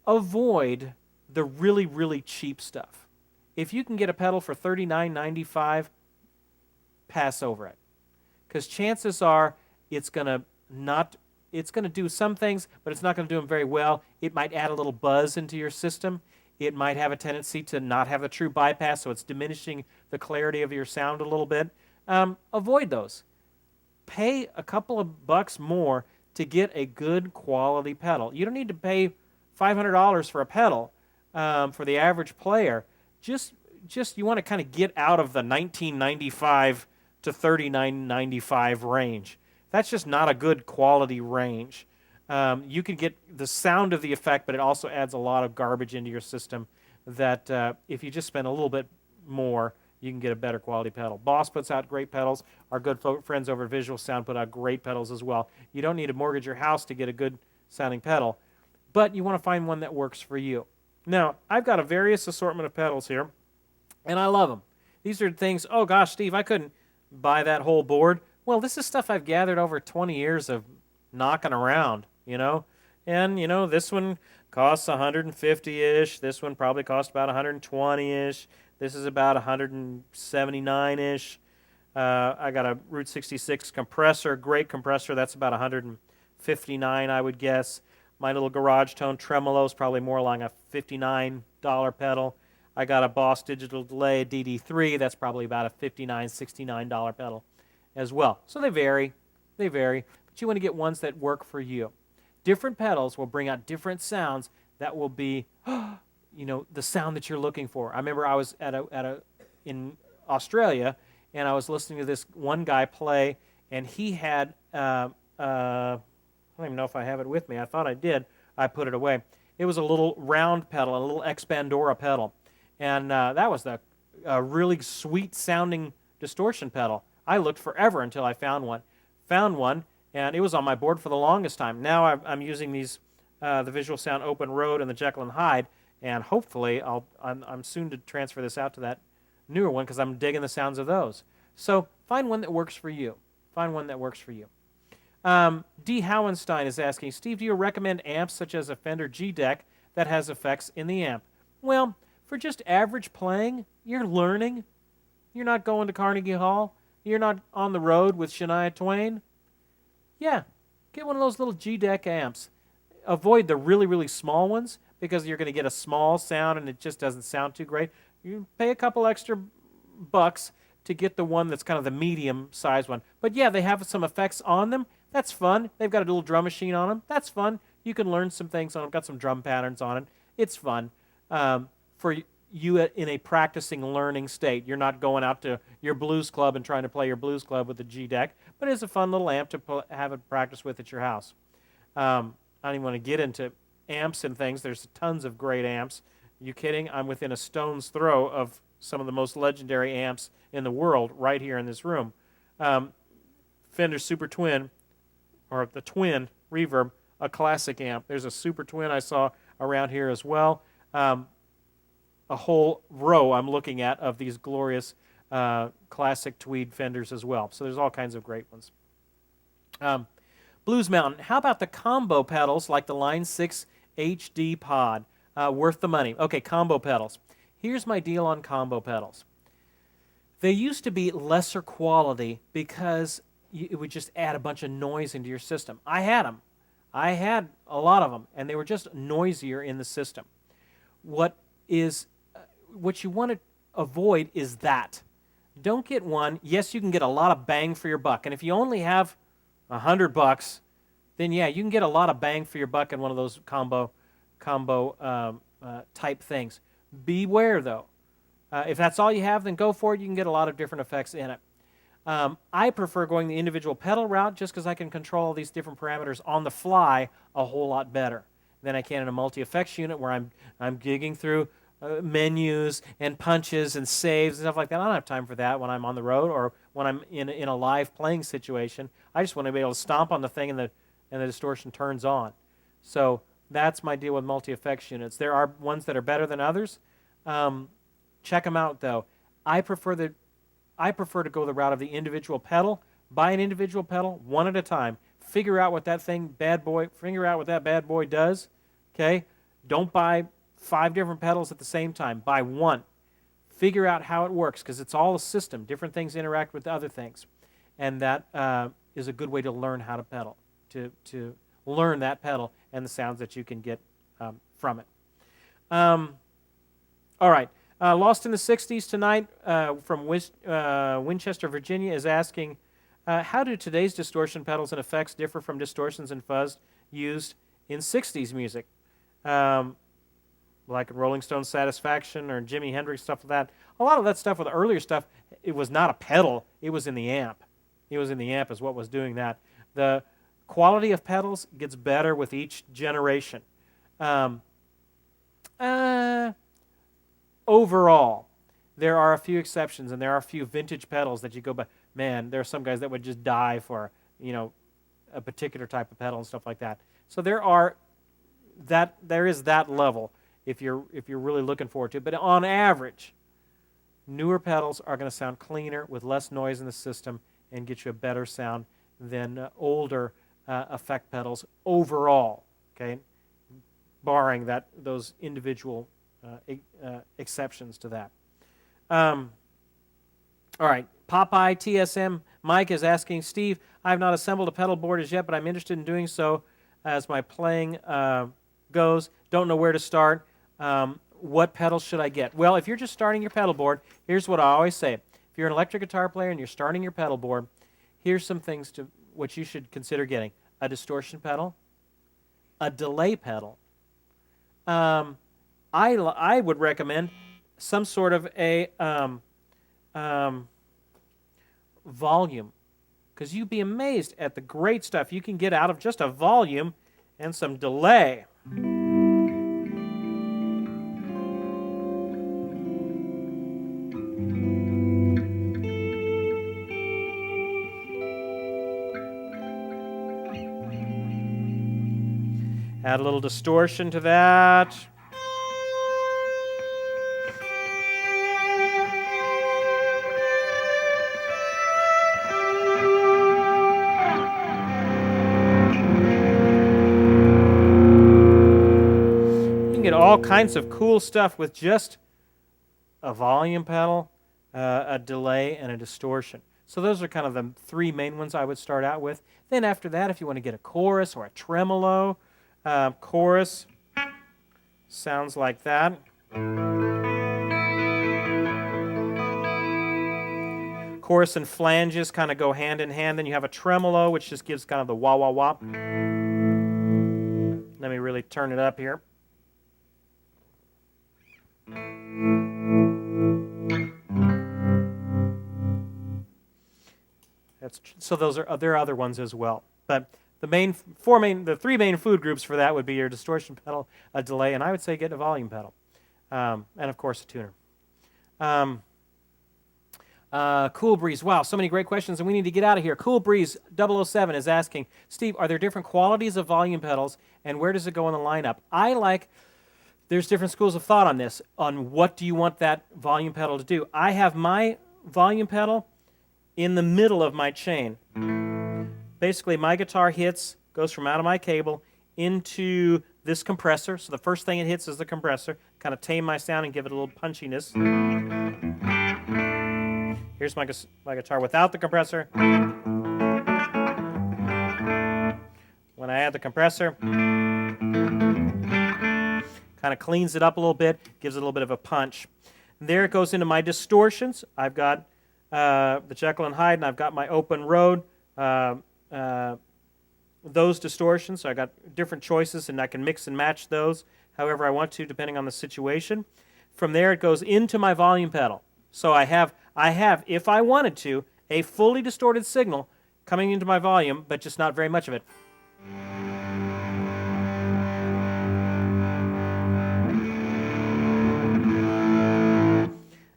Avoid the really, really cheap stuff. If you can get a pedal for $39.95, pass over it. Because chances are it's going to not it's going to do some things, but it's not going to do them very well. It might add a little buzz into your system. It might have a tendency to not have the true bypass, so it's diminishing the clarity of your sound a little bit. Avoid those. Pay a couple of bucks more to get a good quality pedal. You don't need to pay $500 for a pedal for the average player. Just you want to kind of get out of the $19.95 to $39.95 range. That's just not a good quality range. You can get the sound of the effect, but it also adds a lot of garbage into your system that if you just spend a little bit more, you can get a better quality pedal. Boss puts out great pedals. Our good friends over at Visual Sound put out great pedals as well. You don't need to mortgage your house to get a good sounding pedal, but you want to find one that works for you. Now, I've got a various assortment of pedals here, and I love them. These are things, oh gosh, Steve, I couldn't buy that whole board. Well, this is stuff I've gathered over 20 years of knocking around, you know. And, you know, this one costs 150-ish. This one probably costs about 120-ish. This is about 179-ish. I got a Route 66 compressor, great compressor. That's about 159, I would guess. My little Garage Tone tremolo is probably more like a $59 pedal. I got a Boss Digital Delay DD3. That's probably about a $59, $69 pedal as well. So they vary. They vary. But you want to get ones that work for you. Different pedals will bring out different sounds that will be, you know, the sound that you're looking for. I remember I was in Australia, and I was listening to this one guy play, and he had, I don't even know if I have it with me. I thought I did. I put it away. It was a little round pedal, a little Expandora pedal, and that was a really sweet-sounding distortion pedal. I looked forever until I found one. And it was on my board for the longest time. Now I'm using these, the Visual Sound Open Road and the Jekyll and Hyde, and hopefully I'm soon to transfer this out to that newer one because I'm digging the sounds of those. So find one that works for you. Find one that works for you. D. Howenstein is asking, Steve, do you recommend amps such as a Fender G-Deck that has effects in the amp? Well, for just average playing, you're learning. You're not going to Carnegie Hall. You're not on the road with Shania Twain. Yeah, get one of those little G-Deck amps. Avoid the really, really small ones because you're going to get a small sound and it just doesn't sound too great. You pay a couple extra bucks to get the one that's kind of the medium-sized one. But yeah, they have some effects on them. That's fun. They've got a little drum machine on them. That's fun. You can learn some things on them. Got some drum patterns on it. It's fun for you in a practicing, learning state. You're not going out to your blues club and trying to play your blues club with the G-Deck, but it's a fun little amp to have it practice with at your house. I don't even want to get into amps and things. There's tons of great amps. You kidding? I'm within a stone's throw of some of the most legendary amps in the world right here in this room. Fender Super Twin, or the Twin Reverb, a classic amp. There's a Super Twin I saw around here as well. A whole row I'm looking at of these glorious classic tweed Fenders as well. So there's all kinds of great ones. Blues Mountain, how about the combo pedals like the Line 6 HD Pod? Worth the money. Okay, combo pedals. Here's my deal on combo pedals. They used to be lesser quality because it would just add a bunch of noise into your system. I had them. I had a lot of them, and they were just noisier in the system. What you want to avoid is that. Don't get one. Yes, you can get a lot of bang for your buck, and if you only have $100, then yeah, you can get a lot of bang for your buck in one of those combo type things. Beware though. If that's all you have, then go for it. You can get a lot of different effects in it. I prefer going the individual pedal route just because I can control all these different parameters on the fly a whole lot better than I can in a multi-effects unit where I'm gigging through menus and punches and saves and stuff like that. I don't have time for that when I'm on the road or when I'm in a live playing situation. I just want to be able to stomp on the thing and the distortion turns on. So that's my deal with multi-effects units. There are ones that are better than others. Check them out though. I prefer to go the route of the individual pedal. Buy an individual pedal one at a time. Figure out what that bad boy does. Okay? Don't buy 5 different pedals at the same time. Buy one. Figure out how it works because it's all a system. Different things interact with other things. And that is a good way to learn how to pedal, to learn that pedal and the sounds that you can get from it. All right. Lost in the 60s tonight from Winchester, Virginia is asking, how do today's distortion pedals and effects differ from distortions and fuzz used in 60s music? Like Rolling Stones Satisfaction or Jimi Hendrix, stuff like that. A lot of that stuff with the earlier stuff, it was not a pedal, it was in the amp. It was in the amp is what was doing that. The quality of pedals gets better with each generation. Overall, there are a few exceptions, and there are a few vintage pedals that you go by. Man, there are some guys that would just die for, a particular type of pedal and stuff like that. So there is that level if you're really looking forward to it. But on average, newer pedals are going to sound cleaner with less noise in the system and get you a better sound than older effect pedals overall. Okay, barring those individual exceptions to that. All right, Popeye TSM Mike is asking, Steve, I have not assembled a pedal board as yet, but I'm interested in doing so as my playing goes. Don't know where to start. What pedals should I get? Well, if you're just starting your pedal board, here's what I always say. If you're an electric guitar player and you're starting your pedal board, here's some things to what you should consider getting. A distortion pedal, a delay pedal. I would recommend some sort of a volume, because you'd be amazed at the great stuff you can get out of just a volume and some delay. Add a little distortion to that. You can get all kinds of cool stuff with just a volume pedal, a delay, and a distortion. So those are kind of the three main ones I would start out with. Then after that, if you want to get a chorus or a tremolo, chorus sounds like that. Chorus and flanges kind of go hand in hand. Then you have a tremolo, which just gives kind of the wah wah wah. Let me really turn it up here. So there are other ones as well, but the three main food groups for that would be your distortion pedal, a delay, and I would say get a volume pedal, and of course a tuner. Cool Breeze, wow, so many great questions, and we need to get out of here. Cool Breeze 007 is asking, Steve, are there different qualities of volume pedals, and where does it go in the lineup? There's different schools of thought on this, on what do you want that volume pedal to do. I have my volume pedal in the middle of my chain. Basically, my guitar goes from out of my cable into this compressor. So the first thing it hits is the compressor, kind of tame my sound and give it a little punchiness. Here's my guitar without the compressor. When I add the compressor, kind of cleans it up a little bit, gives it a little bit of a punch. And there it goes into my distortions. I've got the Jekyll and Hyde, and I've got my open road. Those distortions, so I got different choices, and I can mix and match those however I want to, depending on the situation. From there, it goes into my volume pedal. So I have, if I wanted to, a fully distorted signal coming into my volume, but just not very much of it.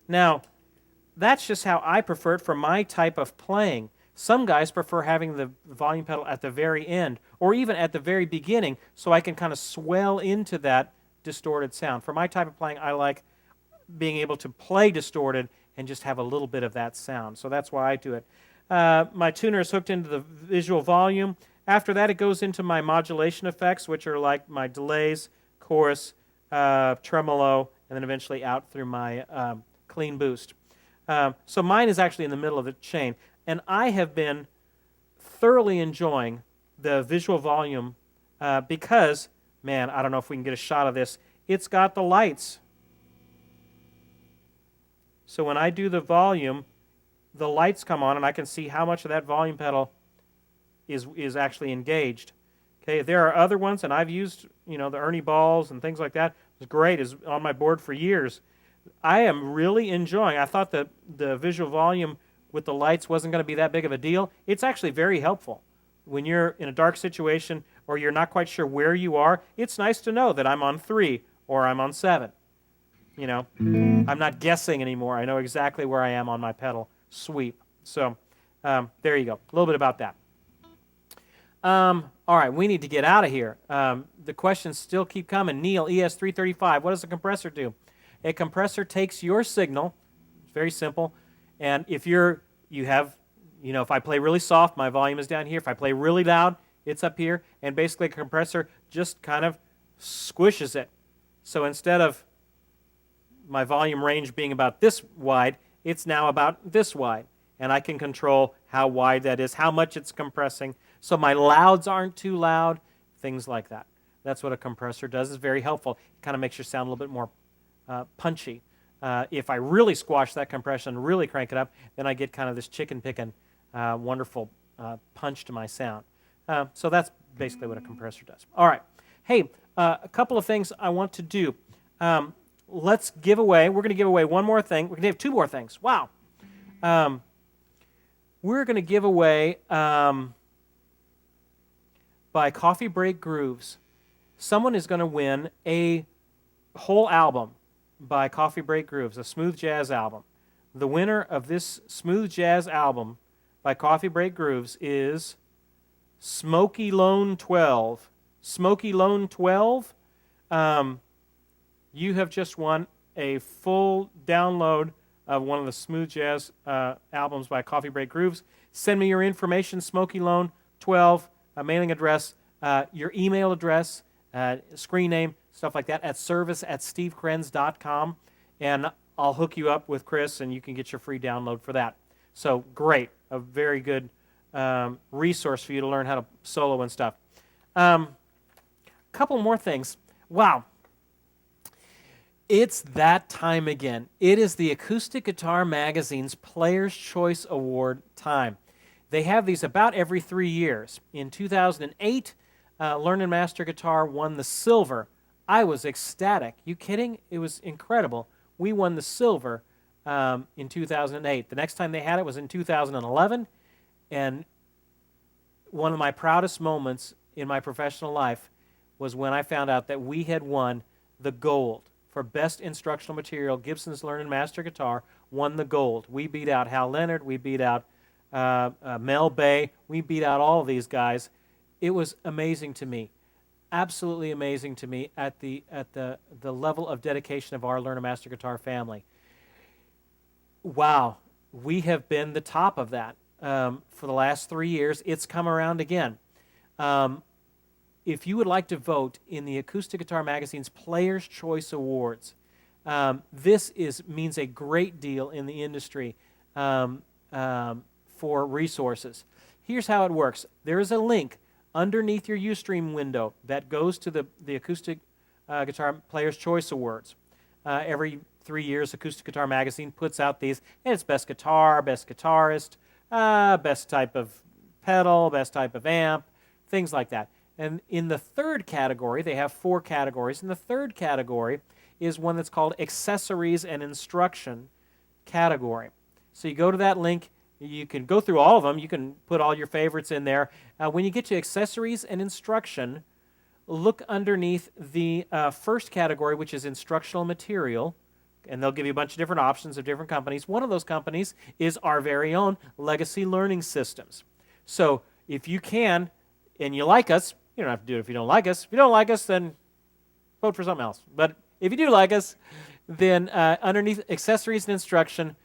Now, that's just how I prefer it for my type of playing. Some guys prefer having the volume pedal at the very end, or even at the very beginning, so I can kind of swell into that distorted sound. For my type of playing, I like being able to play distorted and just have a little bit of that sound. So that's why I do it. My tuner is hooked into the visual volume. After that, it goes into my modulation effects, which are like my delays, chorus, tremolo, and then eventually out through my clean boost. So mine is actually in the middle of the chain. And I have been thoroughly enjoying the visual volume because, man, I don't know if we can get a shot of this. It's got the lights. So when I do the volume, the lights come on, and I can see how much of that volume pedal is actually engaged. Okay, there are other ones, and I've used, the Ernie balls and things like that. It's great. It's on my board for years. I am really enjoying. I thought that the visual volume with the lights wasn't going to be that big of a deal. It's actually very helpful. When you're in a dark situation or you're not quite sure where you are, it's nice to know that I'm on 3 or I'm on 7. I'm not guessing anymore. I know exactly where I am on my pedal sweep. So there you go. A little bit about that. All right, we need to get out of here. The questions still keep coming. Neil, ES335, what does a compressor do? A compressor takes your signal, it's very simple, and if if I play really soft, my volume is down here. If I play really loud, it's up here, and basically a compressor just kind of squishes it. So instead of my volume range being about this wide, it's now about this wide, and I can control how wide that is, how much it's compressing, so my louds aren't too loud, things like that. That's what a compressor does. It's very helpful. It kind of makes your sound a little bit more punchy. If I really squash that compression, really crank it up, then I get kind of this chicken picking, wonderful punch to my sound. So that's basically what a compressor does. All right. Hey, a couple of things I want to do. Let's give away. We're going to give away one more thing. We're going to have 2 more things. Wow. We're going to give away by Coffee Break Grooves. Someone is going to win a whole album by Coffee Break Grooves, a smooth jazz album. The winner of this smooth jazz album by Coffee Break Grooves is Smokey Lone 12. Smokey Lone 12, you have just won a full download of one of the smooth jazz albums by Coffee Break Grooves. Send me your information, Smokey Lone 12, mailing address, your email address, screen name, stuff like that, at service@stevekrenz.com, and I'll hook you up with Chris, and you can get your free download for that. So great, a very good resource for you to learn how to solo and stuff. Couple more things. Wow. It's that time again. It is the Acoustic Guitar Magazine's Player's Choice Award time. They have these about every 3 years. In 2008, Learn and Master Guitar won the silver. I was ecstatic. You kidding? It was incredible. We won the silver in 2008. The next time they had it was in 2011, and one of my proudest moments in my professional life was when I found out that we had won the gold for Best Instructional Material. Gibson's Learn and Master Guitar won the gold. We beat out Hal Leonard. We beat out Mel Bay. We beat out all of these guys. It was amazing to me, absolutely amazing to me at the level of dedication of our Learn and Master Guitar family. Wow, we have been the top of that for the last 3 years. It's come around again. If you would like to vote in the Acoustic Guitar Magazine's Player's Choice Awards, this means a great deal in the industry for resources. Here's how it works. There is a link underneath your Ustream window that goes to the Acoustic Guitar Player's Choice Awards. Every 3 years, Acoustic Guitar Magazine puts out these, and it's best guitar, best guitarist, best type of pedal, best type of amp, things like that. And in the third category, they have 4 categories. And the third category is one that's called Accessories and Instruction category. So you go to that link. You can go through all of them. You can put all your favorites in there. When you get to Accessories and Instruction, look underneath the first category, which is Instructional Material. And they'll give you a bunch of different options of different companies. One of those companies is our very own Legacy Learning Systems. So if you can, and you like us, you don't have to do it if you don't like us. If you don't like us, then vote for something else. But if you do like us, then underneath Accessories and Instruction,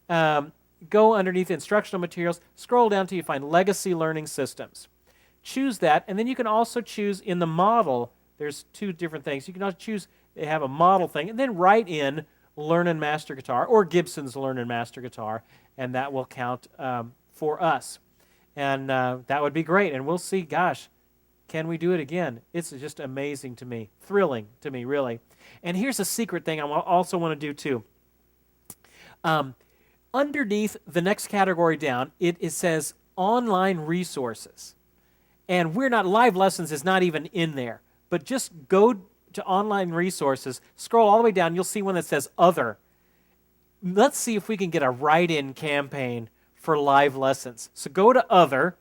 go underneath Instructional Materials, scroll down till you find Legacy Learning Systems. Choose that, and then you can also choose in the model, there's 2 different things. You can also choose, they have a model thing, and then write in Learn and Master Guitar, or Gibson's Learn and Master Guitar, and that will count for us. And that would be great. And we'll see, gosh, Can we do it again? It's just amazing to me, thrilling to me, really. And here's a secret thing I also want to do too. Underneath the next category down, it says online resources. And live lessons is not even in there. But just go to online resources, scroll all the way down, you'll see one that says other. Let's see if we can get a write-in campaign for live lessons. So go to other,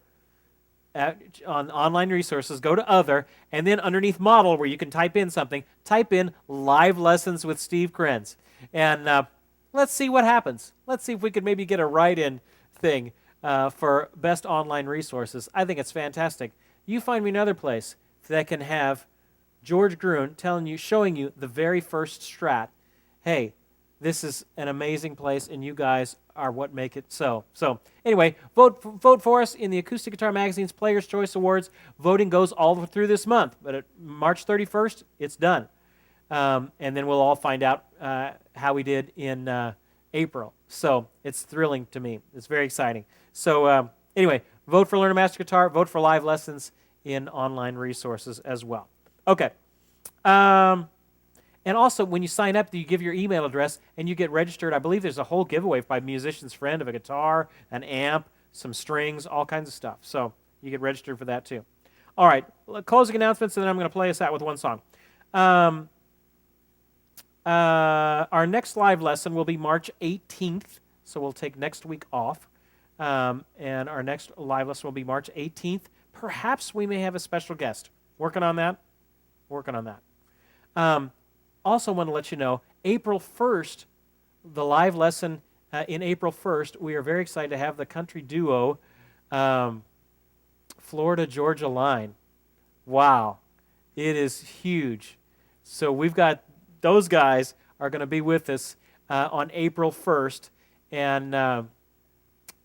on online resources, go to other, and then underneath model where you can type in something, type in live lessons with Steve Krenz. And let's see what happens. Let's see if we could maybe get a write-in thing for best online resources. I think it's fantastic. You find me another place that can have George Gruhn showing you the very first Strat. Hey, this is an amazing place, and you guys are what make it so. So anyway, vote for us in the Acoustic Guitar Magazine's Player's Choice Awards. Voting goes all through this month, but at March 31st, it's done. And then we'll all find out how we did in April. So it's thrilling to me. It's very exciting. So anyway, vote for Learn to Master Guitar. Vote for live lessons in online resources as well. Okay. And also, when you sign up, you give your email address and you get registered. I believe there's a whole giveaway by Musician's Friend of a guitar, an amp, some strings, all kinds of stuff. So you get registered for that too. All right, closing announcements, and then I'm going to play us out with one song. Our next live lesson will be March 18th, so we'll take next week off. And our next live lesson will be March 18th. Perhaps we may have a special guest. Working on that. Also want to let you know, April 1st, the live lesson in April 1st, we are very excited to have the country duo Florida-Georgia Line. Wow. It is huge. So we've got, those guys are going to be with us on April 1st, and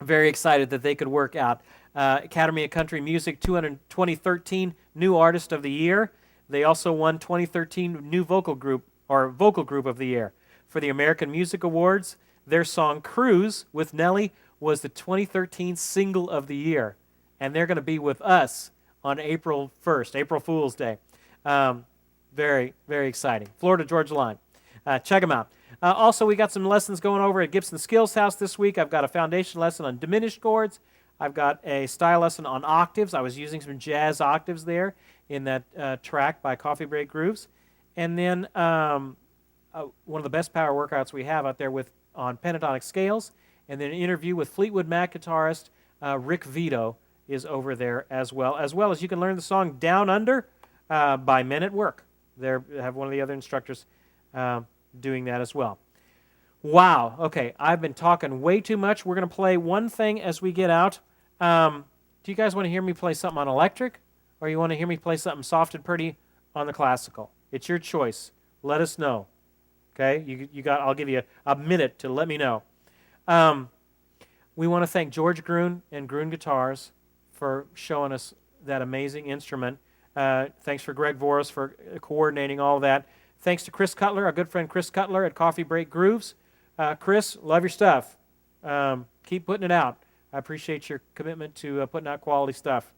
very excited that they could work out. Academy of Country Music 2013 New Artist of the Year. They also won 2013 New Vocal Group of the Year. For the American Music Awards, their song Cruise with Nelly was the 2013 Single of the Year. And they're going to be with us on April 1st, April Fool's Day. Very, very exciting. Florida Georgia Line. Check them out. Also, we got some lessons going over at Gibson Skills House this week. I've got a foundation lesson on diminished chords. I've got a style lesson on octaves. I was using some jazz octaves there in that track by Coffee Break Grooves. And then one of the best power workouts we have out there on pentatonic scales. And then an interview with Fleetwood Mac guitarist Rick Vito is over there as well as you can learn the song Down Under by Men at Work. They have one of the other instructors doing that as well. Wow. Okay, I've been talking way too much. We're going to play one thing as we get out. Do you guys want to hear me play something on electric, or you want to hear me play something soft and pretty on the classical? It's your choice. Let us know. Okay, I'll give you a minute to let me know. We want to thank George Gruhn and Gruhn Guitars for showing us that amazing instrument. Thanks for Greg Voris for coordinating all of that. Thanks to Chris Cutler, our good friend Chris Cutler at Coffee Break Grooves. Chris, love your stuff. Keep putting it out. I appreciate your commitment to putting out quality stuff.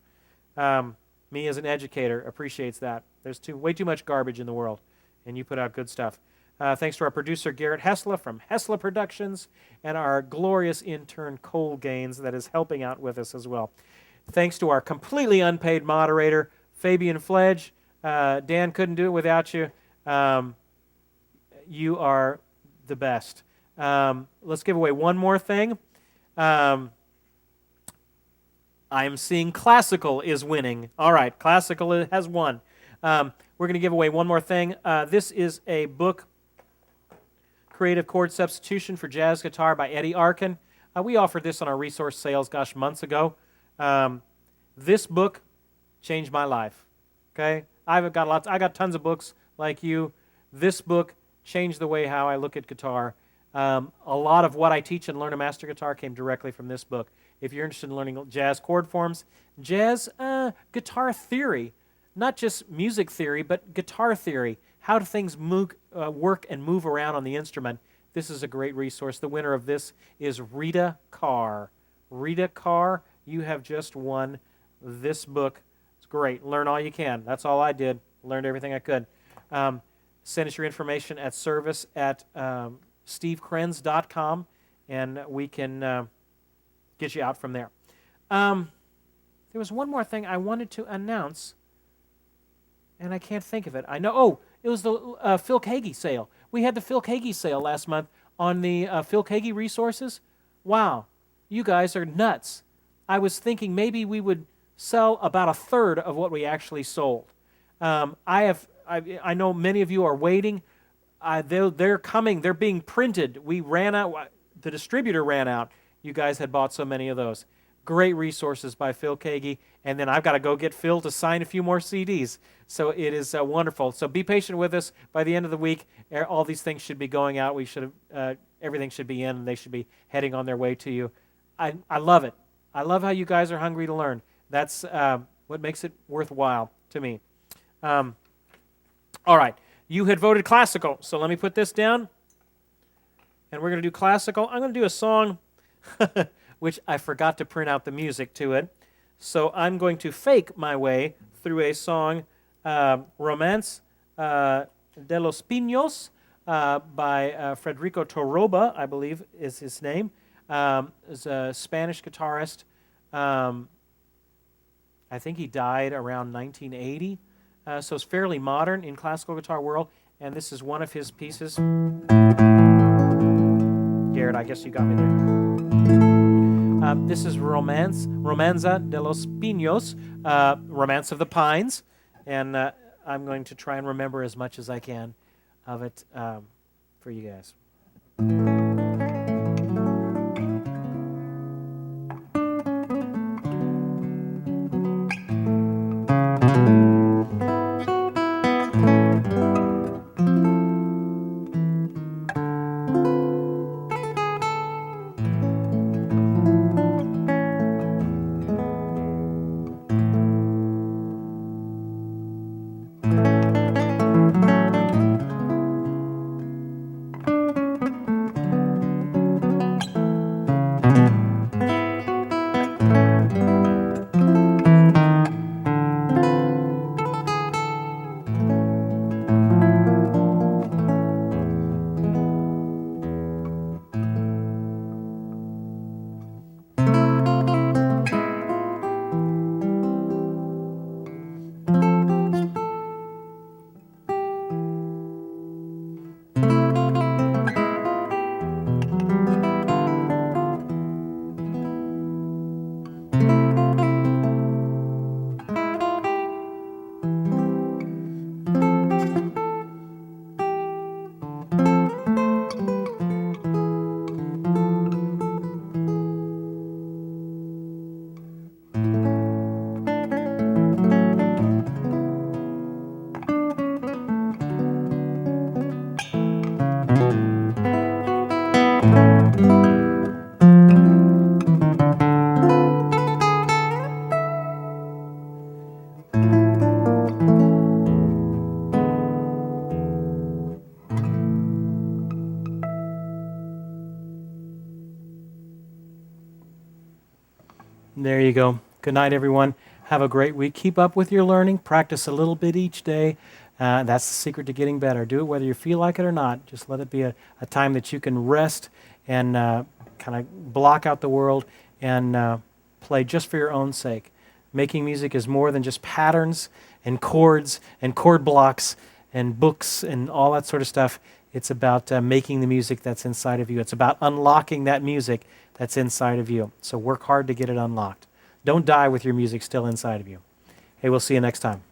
Me as an educator appreciates that. There's way too much garbage in the world, and you put out good stuff. Thanks to our producer Garrett Hessler from Hessler Productions, and our glorious intern Cole Gaines that is helping out with us as well. Thanks to our completely unpaid moderator Fabian Fledge. Dan, couldn't do it without you. You are the best. Let's give away one more thing. I'm seeing classical is winning. All right, classical has won. We're going to give away one more thing. This is a book, Creative Chord Substitution for Jazz Guitar by Eddie Arkin. We offered this on our resource sales, months ago. This book changed my life. Okay, I got tons of books like you. This book changed the way how I look at guitar. A lot of what I teach and learn to master guitar came directly from this book. If you're interested in learning jazz chord forms, jazz guitar theory, not just music theory, but guitar theory, how do things work and move around on the instrument, this is a great resource. The winner of this is Rita Carr. Rita Carr, you have just won this book. It's Great. Learn all you can. That's all I did. Learned everything I could. Send us your information at service@stevekrenz.com, and we can get you out from there. There was one more thing I wanted to announce, and I can't think of it. I know. Oh, it was the Phil Kagi sale. We had the Phil Kagi sale last month on the Phil Kagi resources. Wow, you guys are nuts. I was thinking maybe we would sell about a third of what we actually sold. I know many of you are waiting. They're coming. They're being printed. We ran out. The distributor ran out. You guys had bought so many of those. Great resources by Phil Kagi. And then I've got to go get Phil to sign a few more CDs. So it is wonderful. So be patient with us. By the end of the week, all these things should be going out. Everything should be in, and they should be heading on their way to you. I love it. I love how you guys are hungry to learn. That's what makes it worthwhile to me. All right. You had voted classical. So let me put this down. And we're going to do classical. I'm going to do a song which I forgot to print out the music to it. So I'm going to fake my way through a song, Romance de los Pinos, by Federico Toroba, I believe is his name. Is a Spanish guitarist. I think he died around 1980. So it's fairly modern in classical guitar world. And this is one of his pieces. Garrett, I guess you got me there. This is Romanza de los Pinos, Romance of the Pines, and I'm going to try and remember as much as I can of it for you guys. There you go. Good night, everyone. Have a great week. Keep up with your learning. Practice a little bit each day. That's the secret to getting better. Do it whether you feel like it or not. Just let it be a time that you can rest and kind of block out the world and play just for your own sake. Making music is more than just patterns and chords and chord blocks and books and all that sort of stuff. It's about making the music that's inside of you. It's about unlocking that music that's inside of you. So work hard to get it unlocked. Don't die with your music still inside of you. Hey, we'll see you next time.